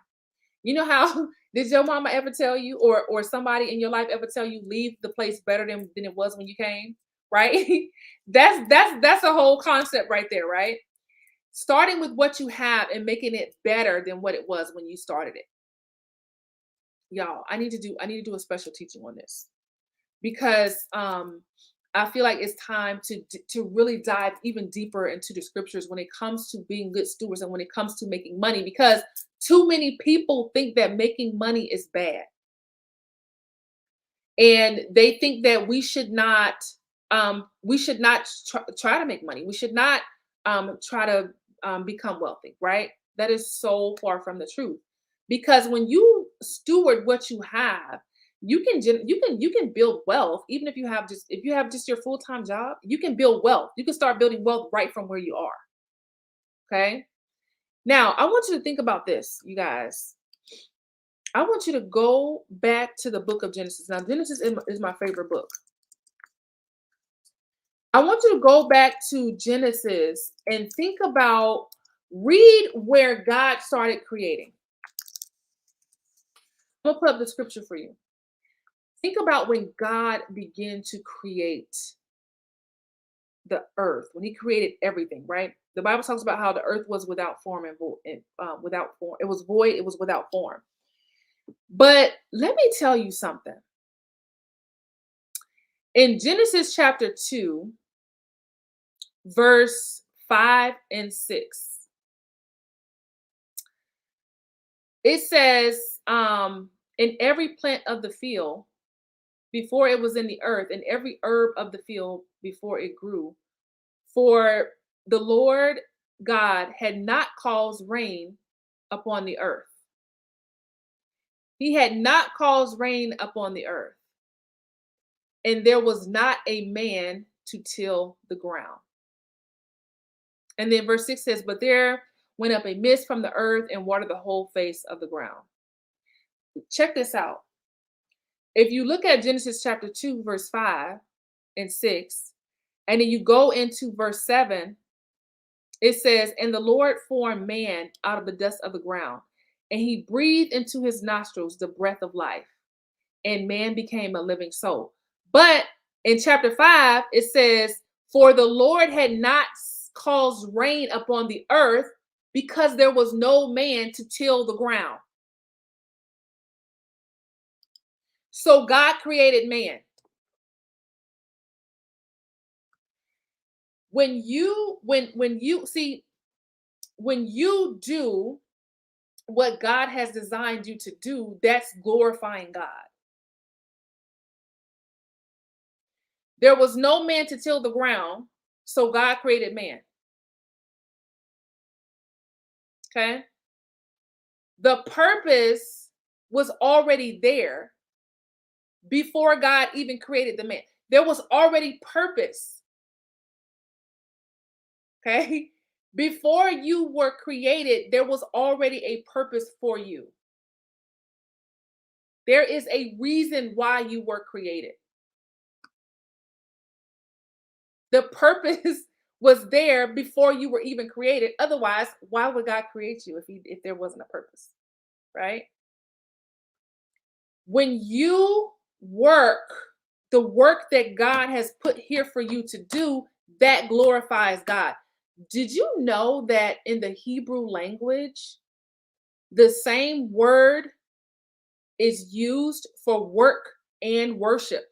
You know how did your mama ever tell you or somebody in your life ever tell you leave the place better than it was when you came? Right? that's a whole concept right there, right? Starting with what you have and making it better than what it was when you started it. Y'all, I need to do a special teaching on this because I feel like it's time to really dive even deeper into the scriptures when it comes to being good stewards and when it comes to making money, because too many people think that making money is bad. And they think that we should not try to make money. We should not try to become wealthy, right? That is so far from the truth. Because when you steward what you have, you can build wealth even if you have just your full-time job. You can build wealth. You can start building wealth right from where you are. Okay? Now, I want you to think about this, you guys. I want you to go back to the book of Genesis. Now, Genesis is my favorite book. I want you to go back to Genesis and read where God started creating. I'm going to put up the scripture for you. Think about when God began to create the earth, when he created everything, right? The Bible talks about how the earth was without form and without form. It was void, it was without form. But let me tell you something. In Genesis chapter 2, verse 5 and 6, it says, in every plant of the field before it was in the earth, and every herb of the field before it grew, for the Lord God had not caused rain upon the earth. He had not caused rain upon the earth, and there was not a man to till the ground. And then verse 6 says, but there went up a mist from the earth and watered the whole face of the ground. Check this out. If you look at Genesis chapter 2, verse 5 and 6, and then you go into verse 7, it says, and the Lord formed man out of the dust of the ground, and he breathed into his nostrils the breath of life, and man became a living soul. But in chapter 5, it says, for the Lord had not caused rain upon the earth because there was no man to till the ground. So God created man. When you do what God has designed you to do, that's glorifying God. There was no man to till the ground, so God created man. Okay? The purpose was already there before God even created the man. There was already purpose. Okay? Before you were created, there was already a purpose for you. There is a reason why you were created. The purpose was there before you were even created. Otherwise, why would God create you if there wasn't a purpose? Right? When you work the work that God has put here for you to do, that glorifies God. Did you know that in the Hebrew language, the same word is used for work and worship?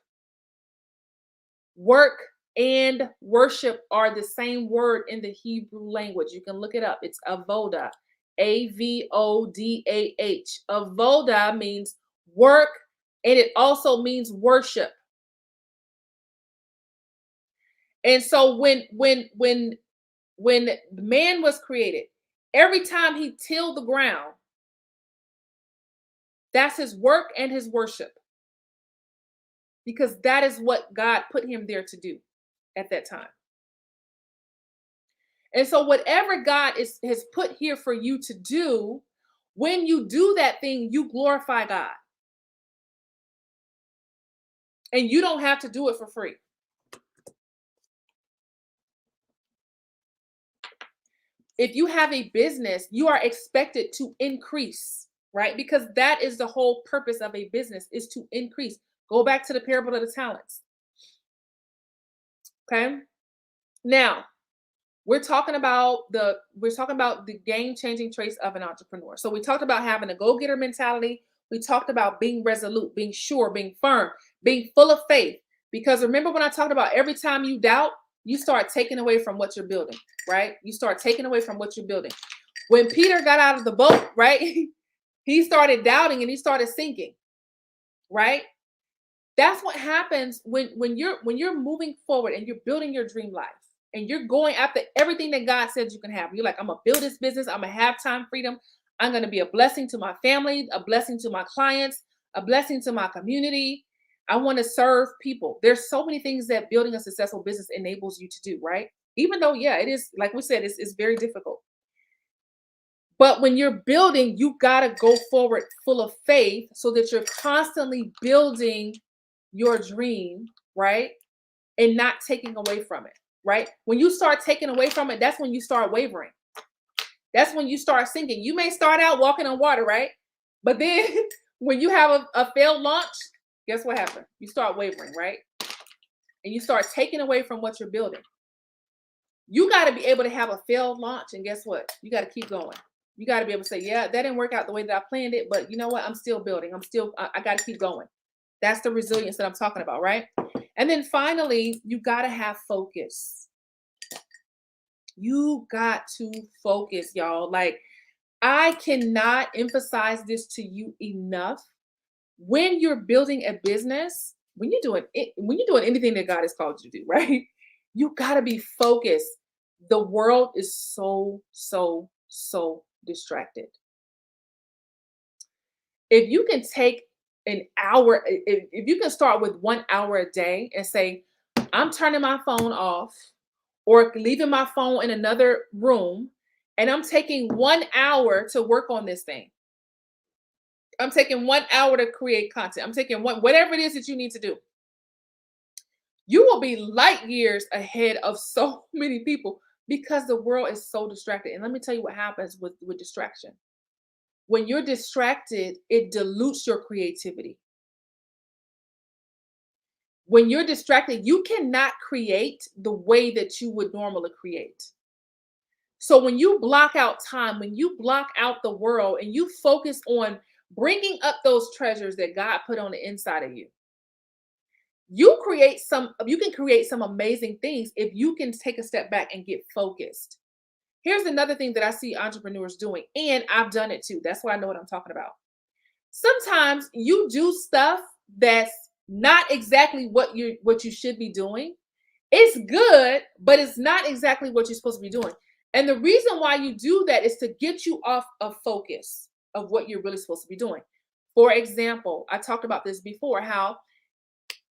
Work and worship are the same word in the Hebrew language. You can look it up. It's avodah, A-V-O-D-A-H. Avodah means work, and it also means worship. And so when man was created, every time he tilled the ground, that's his work and his worship. Because that is what God put him there to do at that time. And so whatever God has put here for you to do, when you do that thing, you glorify God. And you don't have to do it for free. If you have a business, you are expected to increase, right? Because that is the whole purpose of a business, is to increase. Go back to the parable of the talents. Okay? Now, we're talking about the game-changing traits of an entrepreneur. So we talked about having a go-getter mentality. We talked about being resolute, being sure, being firm, being full of faith. Because remember when I talked about every time you doubt, you start taking away from what you're building, right? You start taking away from what you're building. When Peter got out of the boat, right? He started doubting and he started sinking, right? That's what happens when you're moving forward and you're building your dream life and you're going after everything that God said you can have. You're like, I'm gonna build this business. I'm gonna have time freedom. I'm gonna be a blessing to my family, a blessing to my clients, a blessing to my community. I want to serve people. There's so many things that building a successful business enables you to do, right? Even though, yeah, it is, like we said, it's very difficult. But when you're building, you got to go forward full of faith so that you're constantly building your dream, right? And not taking away from it, right? When you start taking away from it, that's when you start wavering. That's when you start sinking. You may start out walking on water, right? But then when you have a failed launch, guess what happened? You start wavering, right? And you start taking away from what you're building. You got to be able to have a failed launch, and guess what? You got to keep going. You got to be able to say, yeah, that didn't work out the way that I planned it, but you know what? I'm still building. I got to keep going. That's the resilience that I'm talking about, right? And then finally, you got to have focus. You got to focus, y'all. Like, I cannot emphasize this to you enough. When you're building a business, when you're doing it, when you're doing anything that God has called you to do, right? You got to be focused. The world is so distracted. If you can take an hour, if you can start with 1 hour a day and say, I'm turning my phone off or leaving my phone in another room, and I'm taking 1 hour to work on this thing. I'm taking 1 hour to create content. I'm taking whatever it is that you need to do. You will be light years ahead of so many people because the world is so distracted. And let me tell you what happens with distraction. When you're distracted, it dilutes your creativity. When you're distracted, you cannot create the way that you would normally create. So when you block out time, when you block out the world and you focus on bringing up those treasures that God put on the inside of you, you can create some amazing things if you can take a step back and get focused. Here's another thing that I see entrepreneurs doing, and I've done it too. That's why I know what I'm talking about. Sometimes you do stuff that's not exactly what you should be doing. It's good, but it's not exactly what you're supposed to be doing. And the reason why you do that is to get you off of focus of what you're really supposed to be doing. For example, I talked about this before, how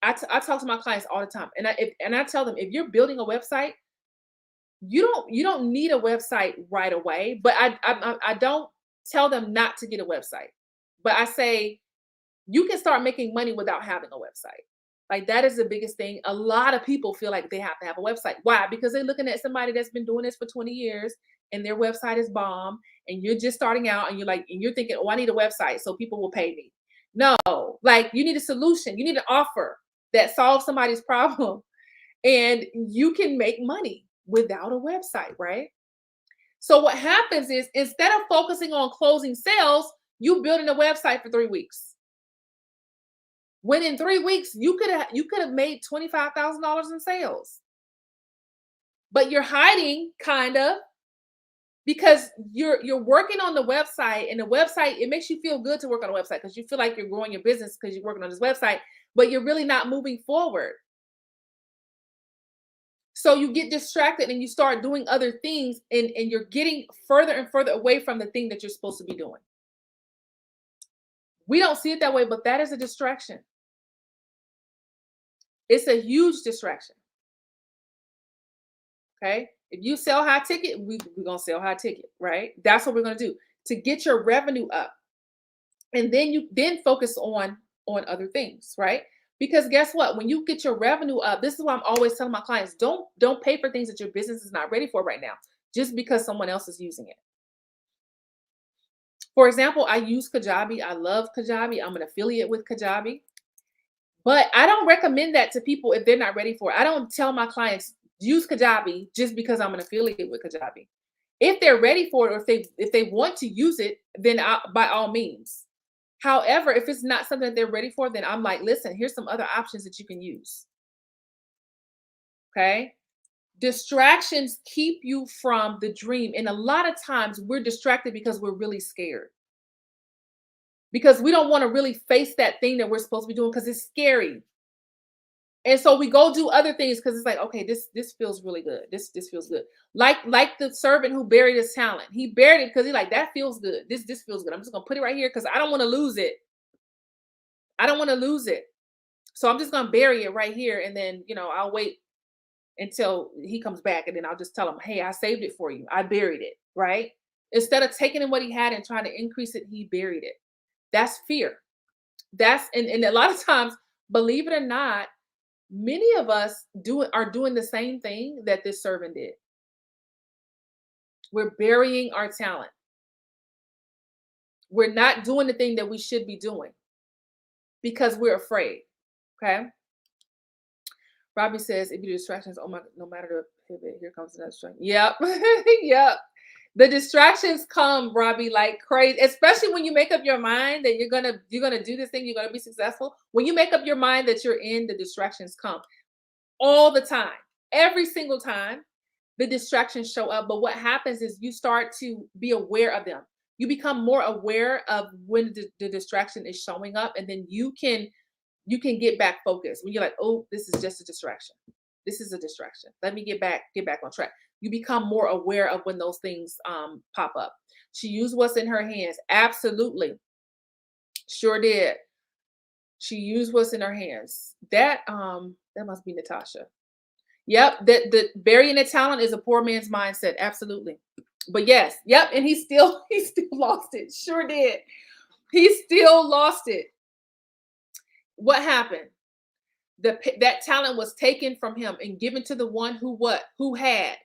I talk to my clients all the time, and I tell them, if you're building a website, you don't need a website right away. But I don't tell them not to get a website, but I say you can start making money without having a website. Like, that is the biggest thing. A lot of people feel like they have to have a website. Why? Because they're looking at somebody that's been doing this for 20 years and their website is bomb, and you're just starting out and you're thinking, oh, I need a website so people will pay me. No, like, you need a solution. You need an offer that solves somebody's problem, and you can make money without a website, right? So what happens is, instead of focusing on closing sales, you building a website for 3 weeks. When in 3 weeks you could have made $25,000 in sales. But you're hiding, kind of, because you're working on the website, and the website, it makes you feel good to work on a website because you feel like you're growing your business because you're working on this website, but you're really not moving forward. So you get distracted and you start doing other things, and you're getting further and further away from the thing that you're supposed to be doing. We don't see it that way, but that is a distraction. It's a huge distraction. Okay. If you sell high ticket, we're going to sell high ticket, right? That's what we're going to do to get your revenue up. And then you focus on other things, right? Because guess what? When you get your revenue up, this is why I'm always telling my clients, don't pay for things that your business is not ready for right now, just because someone else is using it. For example, I use Kajabi. I love Kajabi. I'm an affiliate with Kajabi. But I don't recommend that to people if they're not ready for it. I don't tell my clients, use Kajabi just because I'm an affiliate with Kajabi. If they're ready for it, or if they want to use it, then by all means. However, if it's not something that they're ready for, then I'm like, listen, here's some other options that you can use. Okay? Distractions keep you from the dream. And a lot of times we're distracted because we're really scared. Because we don't want to really face that thing that we're supposed to be doing because it's scary. And so we go do other things because it's like, okay, this feels really good. This feels good. Like the servant who buried his talent. He buried it because he's like, that feels good. This feels good. I'm just gonna put it right here because I don't want to lose it. I don't want to lose it. So I'm just gonna bury it right here, and then I'll wait until he comes back, and then I'll just tell him, hey, I saved it for you. I buried it, right? Instead of taking in what he had and trying to increase it, he buried it. That's fear. And a lot of times, believe it or not, many of us are doing the same thing that this servant did. We're burying our talent. We're not doing the thing that we should be doing because we're afraid. Okay. Robbie says, if you do distractions, oh my, no matter the pivot, here comes another distraction. Yep. Yep. The distractions come, Robbie, like crazy, especially when you make up your mind that you're gonna do this thing, you're gonna be successful. When you make up your mind that you're in, the distractions come all the time. Every single time, the distractions show up. But what happens is you start to be aware of them. You become more aware of when the distraction is showing up, and then you can get back focused when you're like, oh, this is just a distraction. This is a distraction. Let me get back on track. You become more aware of when those things pop up. She used what's in her hands. Absolutely. Sure did. She used what's in her hands. That must be Natasha. Yep, that the burying a talent is a poor man's mindset. Absolutely. But yes, yep, and he still he still lost it. Sure did. He still lost it. What happened? That talent was taken from him and given to the one who had,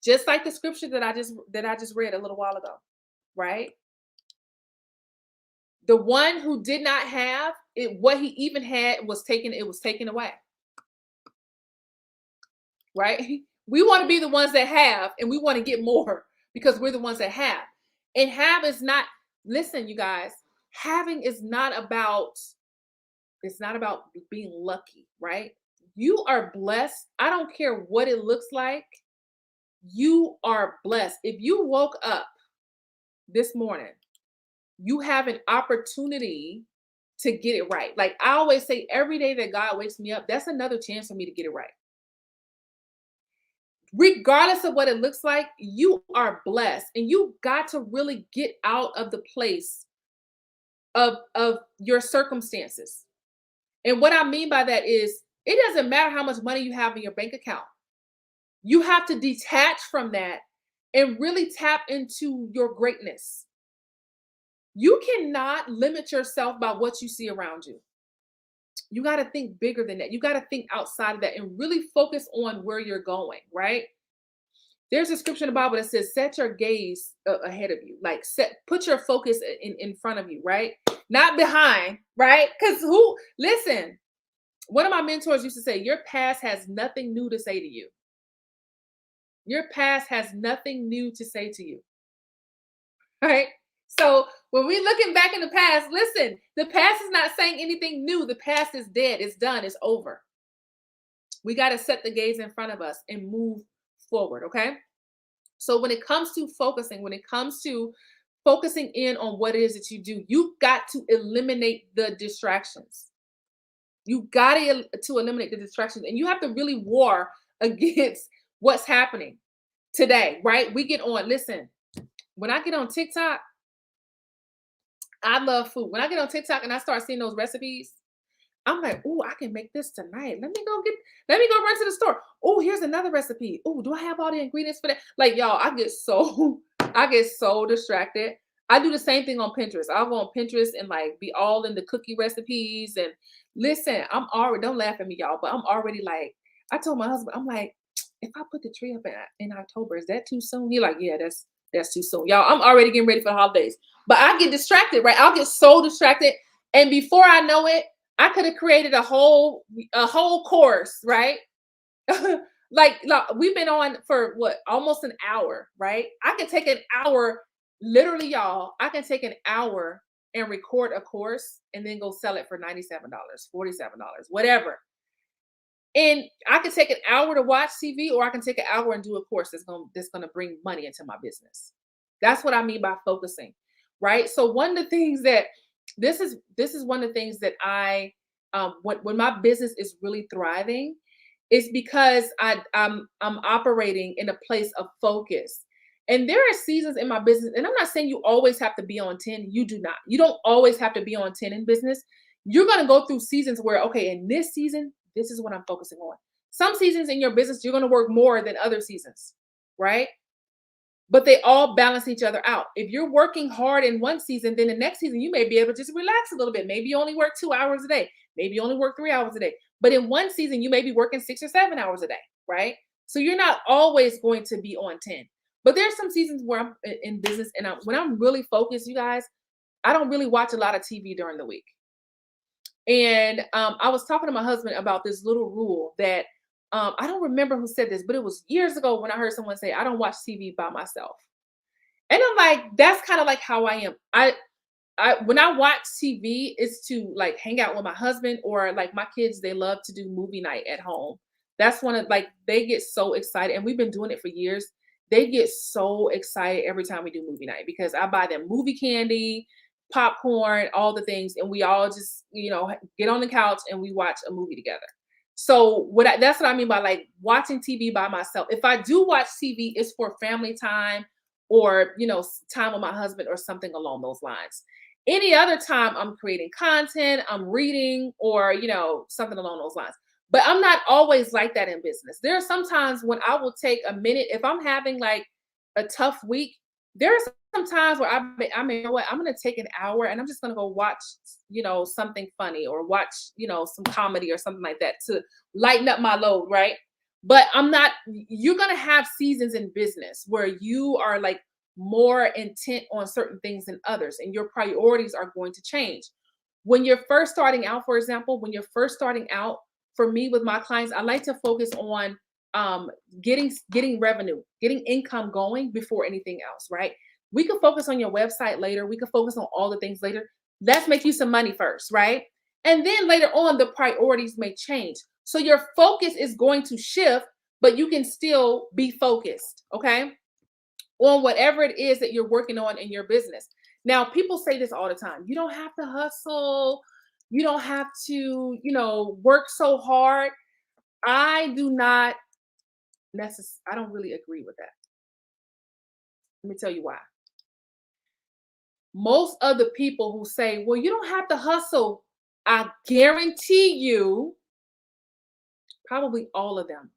just like the scripture that I just read a little while ago, right? The one who did not have it, what he even had was taken, it was taken away, right? We want to be the ones that have, and we want to get more because we're the ones that have. And have is not, listen, you guys, having is not about, it's not about being lucky, right? You are blessed. I don't care what it looks like. You are blessed. If you woke up this morning, you have an opportunity to get it right. Like I always say, every day that God wakes me up, that's another chance for me to get it right. Regardless of what it looks like, you are blessed, and you got to really get out of the place of your circumstances. And what I mean by that is it doesn't matter how much money you have in your bank account. You have to detach from that and really tap into your greatness. You cannot limit yourself by what you see around you. You got to think bigger than that. You got to think outside of that and really focus on where you're going, right? There's a scripture in the Bible that says, set your gaze ahead of you. Like put your focus in front of you, right? Not behind, right? Because listen, one of my mentors used to say, your past has nothing new to say to you. Your past has nothing new to say to you, right? So when we're looking back in the past, listen, the past is not saying anything new. The past is dead. It's done. It's over. We got to set the gaze in front of us and move forward, okay? So when it comes to focusing, when it comes to focusing in on what it is that you do, you got to eliminate the distractions. You got to eliminate the distractions, and you have to really war against what's happening today, right? We get on, listen, when I get on TikTok, I love food. When I get on TikTok and I start seeing those recipes, I'm like, oh, I can make this tonight. Let me go run to the store. Oh, here's another recipe. Oh, do I have all the ingredients for that? Like, y'all, I get so distracted. I do the same thing on Pinterest. I'll go on Pinterest and like be all in the cookie recipes. And listen, don't laugh at me, y'all, but I'm already like, I told my husband, I'm like, if I put the tree up in October, is that too soon? He like, yeah, that's too soon. Y'all, I'm already getting ready for the holidays. But I get distracted, right? I'll get so distracted. And before I know it, I could have created a whole course, right? like we've been on for what, almost an hour, right? I can take an hour, literally, y'all. I can take an hour and record a course and then go sell it for $97, $47, whatever. And I can take an hour to watch TV, or I can take an hour and do a course that's gonna bring money into my business. That's what I mean by focusing, right? So one of the things that this is one of the things that I when my business is really thriving is because I'm operating in a place of focus. And there are seasons in my business, and I'm not saying you always have to be on 10. You do not. You don't always have to be on 10 in business. You're going to go through seasons where, okay, in this season, this is what I'm focusing on. Some seasons in your business, you're going to work more than other seasons, right? But they all balance each other out. If you're working hard in one season, then the next season, you may be able to just relax a little bit. Maybe you only work 2 hours a day. Maybe you only work 3 hours a day. But in one season, you may be working 6 or 7 hours a day, right? So you're not always going to be on 10. But there's some seasons where I'm in business, and when I'm really focused, you guys, I don't really watch a lot of TV during the week. And I was talking to my husband about this little rule that I don't remember who said this, but it was years ago when I heard someone say, I don't watch TV by myself. And I'm like, that's kind of like how I am. I when I watch TV, it's to like hang out with my husband or like my kids, they love to do movie night at home. That's one of like they get so excited, and we've been doing it for years. They get so excited every time we do movie night because I buy them movie candy, popcorn, all the things, and we all just, get on the couch and we watch a movie together. So that's what I mean by like watching TV by myself. If I do watch TV, it's for family time or time with my husband or something along those lines. Any other time I'm creating content, I'm reading, or something along those lines. But I'm not always like that in business. There are some times when I will take a minute if I'm having like a tough week. There are some times where you know what, I'm gonna take an hour and I'm just gonna go watch, something funny or watch, some comedy or something like that to lighten up my load, right? But I'm not, you're gonna have seasons in business where you are like more intent on certain things than others, and your priorities are going to change. When you're first starting out, for example, when you're first starting out, for me with my clients, I like to focus on getting revenue, getting income going before anything else, right? We could focus on your website later. We could focus on all the things later. Let's make you some money first, right? And then later on, the priorities may change. So your focus is going to shift, but you can still be focused, okay? On whatever it is that you're working on in your business. Now, people say this all the time. You don't have to hustle. You don't have to, work so hard. I do not I don't really agree with that. Let me tell you why. Most of the people who say, well, you don't have to hustle, I guarantee you, probably all of them,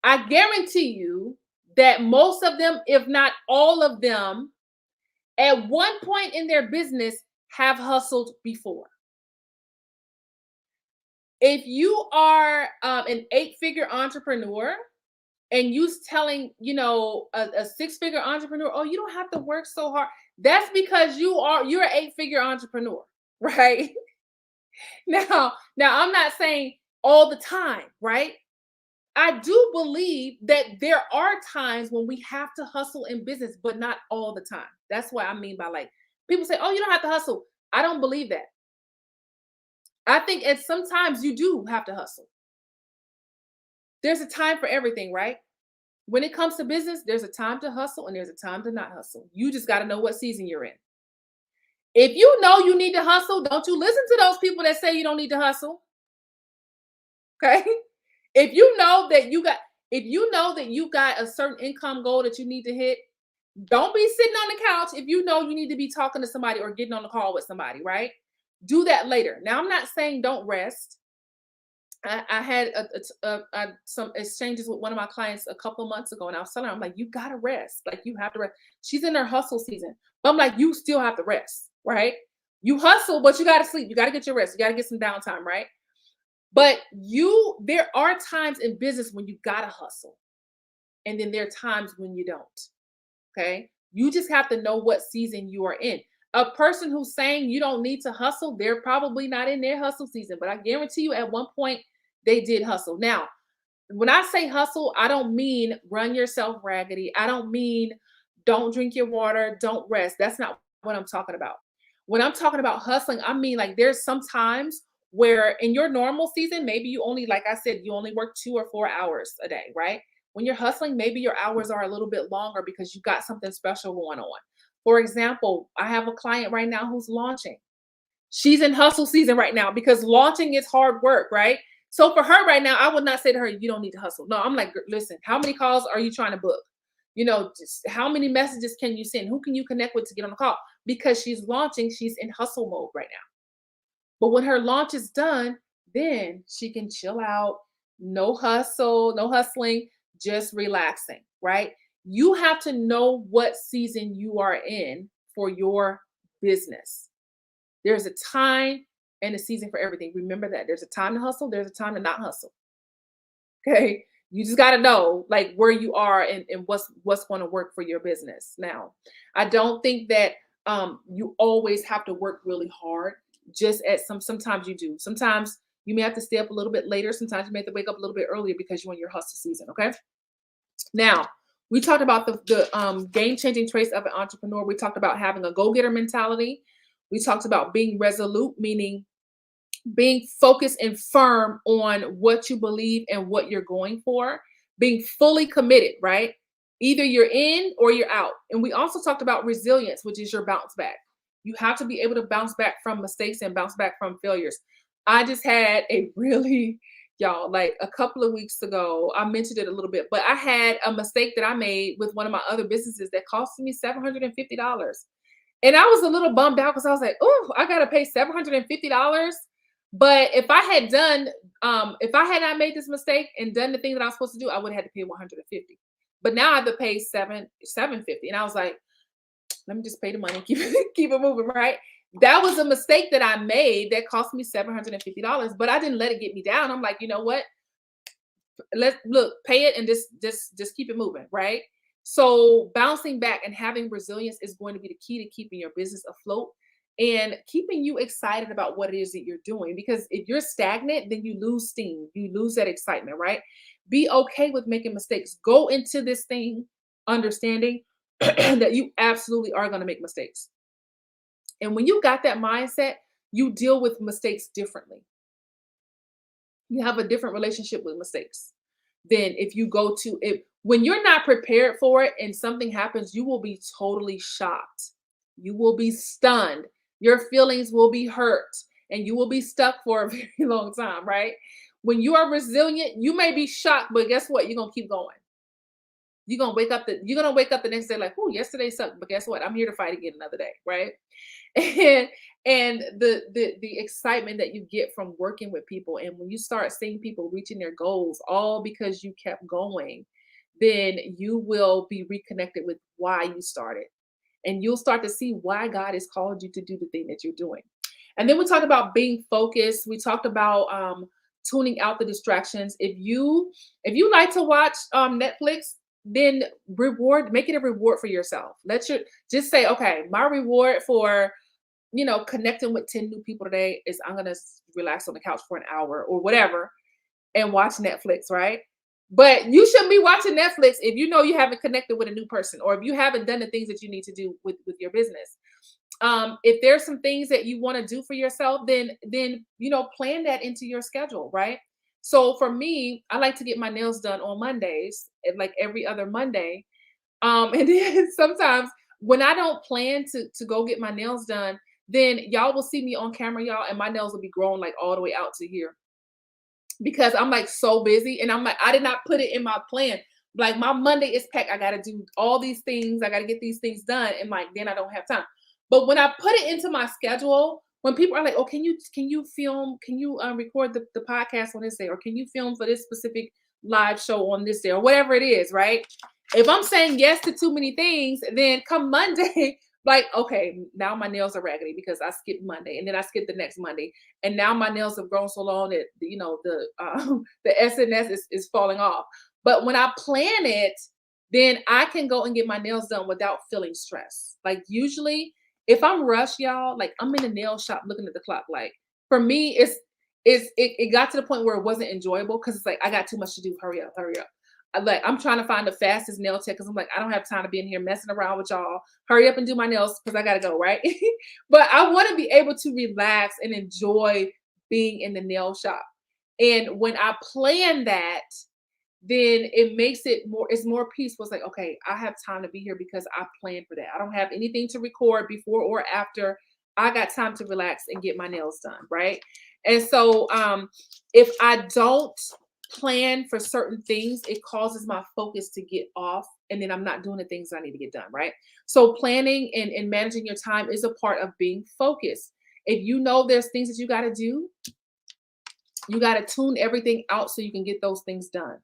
I guarantee you that most of them, if not all of them, at one point in their business have hustled before. If you are an 8-figure entrepreneur and you telling, a 6-figure entrepreneur, oh, you don't have to work so hard. That's because you're an 8-figure entrepreneur, right? Now I'm not saying all the time, right? I do believe that there are times when we have to hustle in business, but not all the time. That's what I mean by like people say, oh, you don't have to hustle. I don't believe that. I think at sometimes you do have to hustle. There's a time for everything, right? When it comes to business, there's a time to hustle and there's a time to not hustle. You just got to know what season you're in. If you know you need to hustle, don't you listen to those people that say you don't need to hustle. Okay? If you know that you got a certain income goal that you need to hit, don't be sitting on the couch if you know you need to be talking to somebody or getting on the call with somebody, right? Do that later. Now, I'm not saying don't rest. I had some exchanges with one of my clients a couple months ago, and I was telling her, I'm like, you gotta rest. Like, you have to rest. She's in her hustle season, but I'm like, you still have to rest, right? You hustle, but you gotta sleep. You gotta get your rest. You gotta get some downtime, right? But there are times in business when you gotta hustle, and then there are times when you don't. Okay, you just have to know what season you are in. A person who's saying you don't need to hustle, they're probably not in their hustle season, but I guarantee you at one point they did hustle. Now, when I say hustle, I don't mean run yourself raggedy. I don't mean don't drink your water, don't rest. That's not what I'm talking about. When I'm talking about hustling, I mean like there's some times where in your normal season, maybe you only, like I said, you only work 2 or 4 hours a day, right? When you're hustling, maybe your hours are a little bit longer because you got something special going on. For example, I have a client right now who's launching. She's in hustle season right now because launching is hard work, right? So for her right now, I would not say to her, you don't need to hustle. No, I'm like, listen, how many calls are you trying to book? Just how many messages can you send? Who can you connect with to get on the call? Because she's launching, she's in hustle mode right now. But when her launch is done, then she can chill out, no hustle, no hustling, just relaxing, right? You have to know what season you are in for your business. There's a time and a season for everything. Remember that. There's a time to hustle, there's a time to not hustle. Okay. You just got to know like where you are and what's going to work for your business. Now, I don't think that you always have to work really hard. Just at sometimes you do. Sometimes you may have to stay up a little bit later. Sometimes you may have to wake up a little bit earlier because you're in your hustle season. Okay. Now, We talked about the game-changing traits of an entrepreneur. We talked about having a go-getter mentality. We talked about being resolute, meaning being focused and firm on what you believe and what you're going for, being fully committed, right? Either you're in or you're out. And we also talked about resilience, which is your bounce back. You have to be able to bounce back from mistakes and bounce back from failures. I just had a really, y'all, like a couple of weeks ago, I mentioned it a little bit, but I had a mistake that I made with one of my other businesses that cost me $750. And I was a little bummed out because I was like, oh, I gotta pay $750. But if I had not made this mistake and done the thing that I was supposed to do, I would have had to pay 150. But now I have to pay 750. And I was like, let me just pay the money, keep it moving, right? That was a mistake that I made that cost me $750, but I didn't let it get me down. I'm like, you know what? Let's look, pay it and just keep it moving, right? So bouncing back and having resilience is going to be the key to keeping your business afloat and keeping you excited about what it is that you're doing. Because if you're stagnant, then you lose steam, you lose that excitement, right? Be okay with making mistakes. Go into this thing understanding that you absolutely are going to make mistakes. And when you got that mindset, you deal with mistakes differently. You have a different relationship with mistakes than if you go to it. When you're not prepared for it and something happens, you will be totally shocked. You will be stunned. Your feelings will be hurt and you will be stuck for a very long time, right? When you are resilient, you may be shocked, but guess what? You're gonna keep going. You're gonna wake up the next day like, oh, yesterday sucked, but guess what? I'm here to fight again another day, right? and the excitement that you get from working with people, and when you start seeing people reaching their goals all because you kept going, then you will be reconnected with why you started, and you'll start to see why God has called you to do the thing that you're doing. And then we talked about being focused. We talked about tuning out the distractions. If you like to watch Netflix, then make it a reward for yourself. Just say, okay, my reward for connecting with 10 new people today is I'm gonna relax on the couch for an hour or whatever and watch Netflix, right? But you shouldn't be watching Netflix if you know you haven't connected with a new person or if you haven't done the things that you need to do with your business. If there's some things that you want to do for yourself, then plan that into your schedule, right? So for me, I like to get my nails done on Mondays, like every other Monday. And then sometimes when I don't plan to go get my nails done, then y'all will see me on camera, y'all, and my nails will be grown like all the way out to here because I'm like so busy and I'm like, I did not put it in my plan. Like my Monday is packed. I gotta do all these things, I gotta get these things done, and like then I don't have time. But when I put it into my schedule, when people are like, oh, can you film, can you record the podcast on this day, or can you film for this specific live show on this day, or whatever it is, right? If I'm saying yes to too many things, then come Monday, like, okay, now my nails are raggedy because I skipped Monday and then I skipped the next Monday. And now my nails have grown so long that, the SNS is falling off. But when I plan it, then I can go and get my nails done without feeling stressed. Like usually if I'm rushed, y'all, like I'm in the nail shop looking at the clock. Like for me, it got to the point where it wasn't enjoyable because it's like I got too much to do. Hurry up, hurry up. I'm trying to find the fastest nail tech because I'm like, I don't have time to be in here messing around with y'all. Hurry up and do my nails because I gotta go, right? But I want to be able to relax and enjoy being in the nail shop. And when I plan that, then it's more peaceful. It's like, okay, I have time to be here because I planned for that. I don't have anything to record before or after. I got time to relax and get my nails done, right? And so if I don't plan for certain things, it causes my focus to get off and then I'm not doing the things I need to get done, right? So planning and managing your time is a part of being focused. If you know there's things that you got to do, you got to tune everything out so you can get those things done.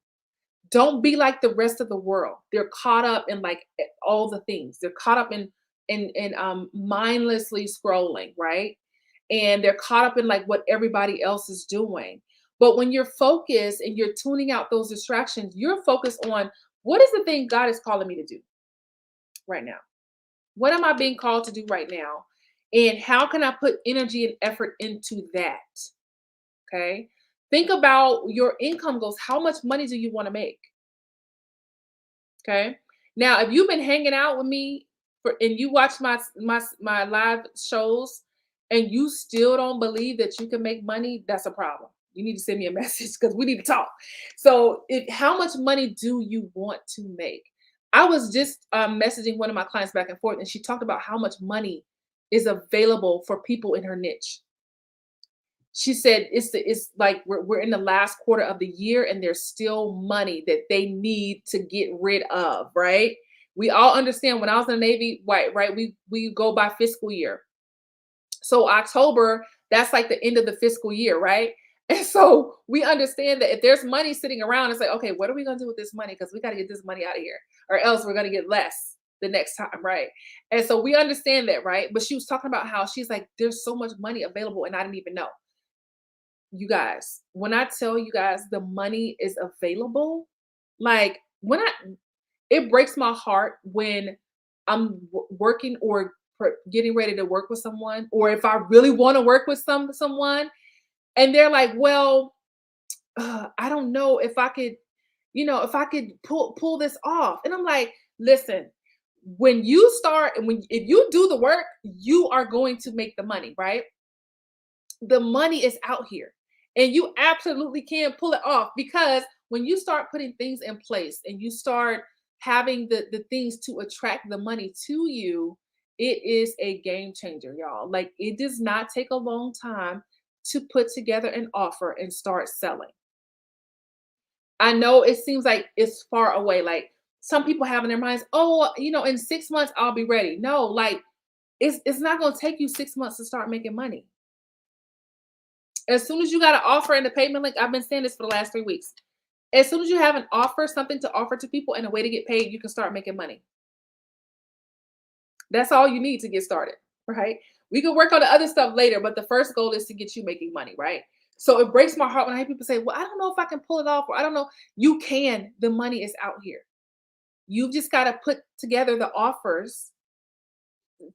Don't be like the rest of the world. They're caught up in like all the things. They're caught up in mindlessly scrolling, right? And they're caught up in like what everybody else is doing. But when you're focused and you're tuning out those distractions, you're focused on what is the thing God is calling me to do right now? What am I being called to do right now? And how can I put energy and effort into that? Okay. Think about your income goals. How much money do you want to make? Okay. Now, if you've been hanging out with me and you watch my live shows and you still don't believe that you can make money, that's a problem. You need to send me a message because we need to talk. So, how much money do you want to make? I was just messaging one of my clients back and forth, and she talked about how much money is available for people in her niche. She said it's like we're in the last quarter of the year and there's still money that they need to get rid of, right? We all understand when I was in the Navy, right? We go by fiscal year. So October, that's like the end of the fiscal year, right? And so we understand that if there's money sitting around, it's like, okay, what are we gonna do with this money? Because we got to get this money out of here, or else we're gonna get less the next time, right? And so we understand that, right? But she was talking about how she's like, there's so much money available, and I didn't even know. You guys, when I tell you guys the money is available, like when I it breaks my heart when I'm working or getting ready to work with someone, or if I really want to work with someone, and they're like, "Well, I don't know if I could, if I could pull this off." And I'm like, "Listen, when you start and when if you do the work, you are going to make the money, right? The money is out here and you absolutely can pull it off because when you start putting things in place and you start having the things to attract the money to you, it is a game changer, y'all. Like it does not take a long time to put together an offer and start selling. I know it seems like it's far away. Like some people have in their minds, oh, in 6 months I'll be ready. No, like it's not going to take you 6 months to start making money. As soon as you got an offer and the payment link, I've been saying this for the last 3 weeks. As soon as you have an offer, something to offer to people and a way to get paid, you can start making money. That's all you need to get started, right? We can work on the other stuff later, but the first goal is to get you making money, right? So it breaks my heart when I hear people say, well, I don't know if I can pull it off, or I don't know. You can. The money is out here. You've just got to put together the offers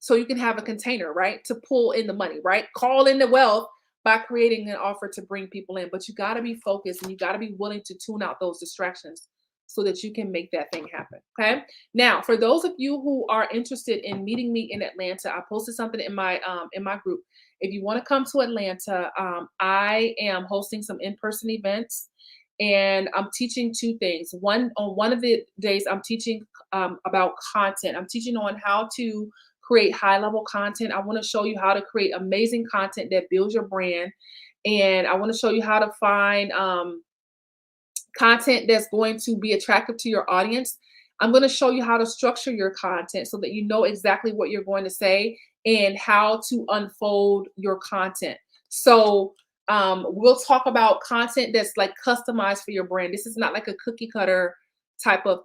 so you can have a container, right? To pull in the money, right? Call in the wealth by creating an offer to bring people in. But you got to be focused and you got to be willing to tune out those distractions so that you can make that thing happen. Okay. Now, for those of you who are interested in meeting me in Atlanta, I posted something in my group. If you want to come to Atlanta, I am hosting some in-person events. And I'm teaching two things. On one of the days, I'm teaching about content. I'm teaching on how to create high level content. I want to show you how to create amazing content that builds your brand. And I want to show you how to find content that's going to be attractive to your audience. I'm going to show you how to structure your content so that you know exactly what you're going to say and how to unfold your content. So we'll talk about content that's like customized for your brand. This is not like a cookie cutter type of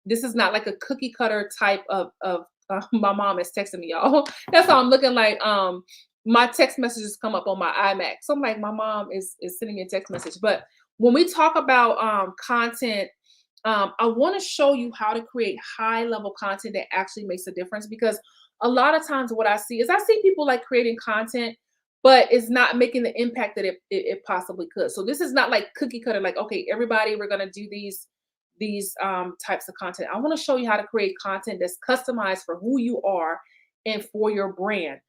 this is not like a cookie cutter type of my mom is texting me, y'all. That's how I'm looking like my text messages come up on my iMac. So I'm like, my mom is sending me a text message. But when we talk about content, I want to show you how to create high level content that actually makes a difference, because a lot of times what I see is I see people like creating content, but it's not making the impact that it possibly could. So this is not like cookie cutter, like, okay, everybody, we're going to do these types of content. I want to show you how to create content that's customized for who you are and for your brand.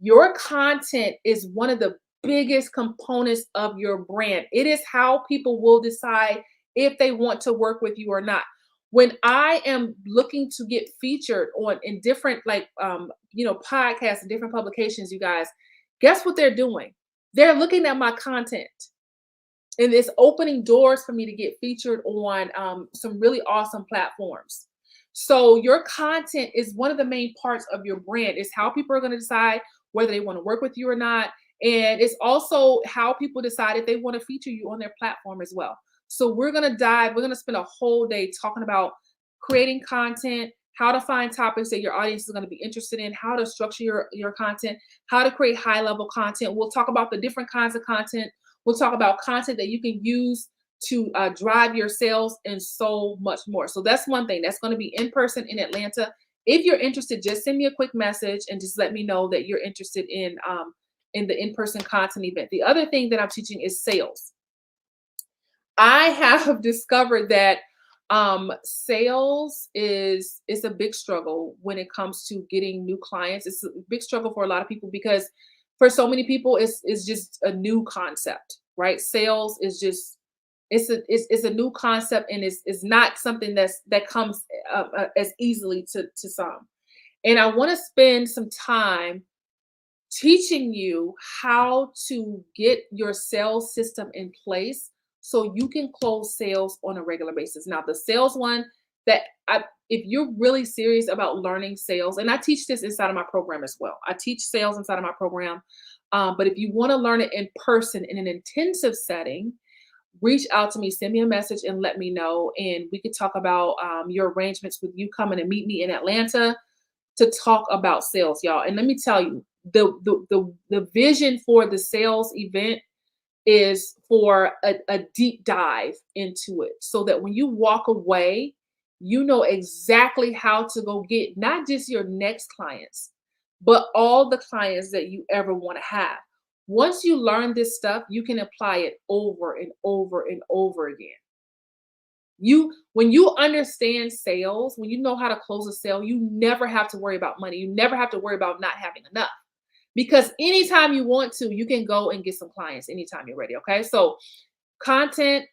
Your content is one of the biggest components of your brand. It is how people will decide if they want to work with you or not. When I am looking to get featured on in different podcasts and different publications, you guys, guess what they're doing? They're looking at my content. And it's opening doors for me to get featured on some really awesome platforms. So your content is one of the main parts of your brand. It's how people are going to decide whether they want to work with you or not. And it's also how people decide if they want to feature you on their platform as well. So we're going to spend a whole day talking about creating content, how to find topics that your audience is going to be interested in, how to structure your content, how to create high level content. We'll talk about the different kinds of content. We'll talk about content that you can use to drive your sales and so much more. So that's one thing that's going to be in person in Atlanta. If you're interested, just send me a quick message and just let me know that you're interested in the in-person content event. The other thing that I'm teaching is sales. I have discovered that Sales is a big struggle when it comes to getting new clients. It's a big struggle for a lot of people because for so many people it's just a new concept, right? Sales is just it's a new concept and it's not something that comes as easily to some. And I want to spend some time teaching you how to get your sales system in place so you can close sales on a regular basis. Now, the sales one that if you're really serious about learning sales, and I teach this inside of my program as well. I teach sales inside of my program. But if you want to learn it in person in an intensive setting, reach out to me, send me a message, and let me know. And we could talk about your arrangements with you coming and meet me in Atlanta to talk about sales, y'all. And let me tell you, the vision for the sales event is for a deep dive into it so that when you walk away, you know exactly how to go get not just your next clients, but all the clients that you ever want to have. Once you learn this stuff, you can apply it over and over and over again. When you understand sales, when you know how to close a sale, you never have to worry about money. You never have to worry about not having enough. Because anytime you want to, you can go and get some clients anytime you're ready. Okay. So content,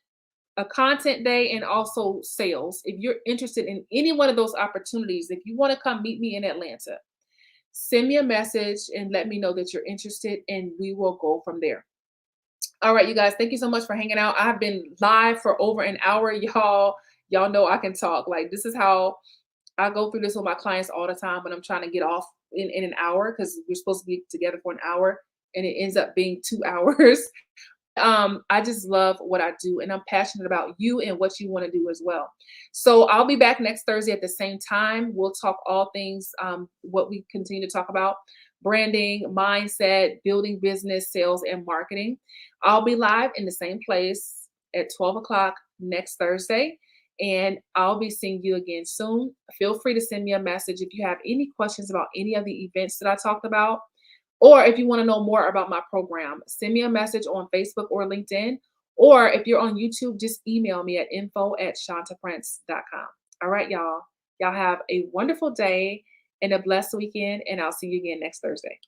a content day, and also sales. If you're interested in any one of those opportunities, if you want to come meet me in Atlanta, send me a message and let me know that you're interested, and we will go from there. All right, you guys, thank you so much for hanging out. I've been live for over an hour, y'all. Y'all know I can talk. Like, this is how I go through this with my clients all the time when I'm trying to get off in an hour because we're supposed to be together for an hour and it ends up being 2 hours. I just love what I do and I'm passionate about you and what you want to do as well. So I'll be back next Thursday at the same time. We'll talk all things what we continue to talk about: branding, mindset, building business, sales, and marketing. I'll be live in the same place at 12 o'clock next Thursday. And I'll be seeing you again soon. Feel free to send me a message if you have any questions about any of the events that I talked about. Or if you want to know more about my program, send me a message on Facebook or LinkedIn. Or if you're on YouTube, just email me at info@shantaprince.com. All right, y'all. Y'all have a wonderful day and a blessed weekend. And I'll see you again next Thursday.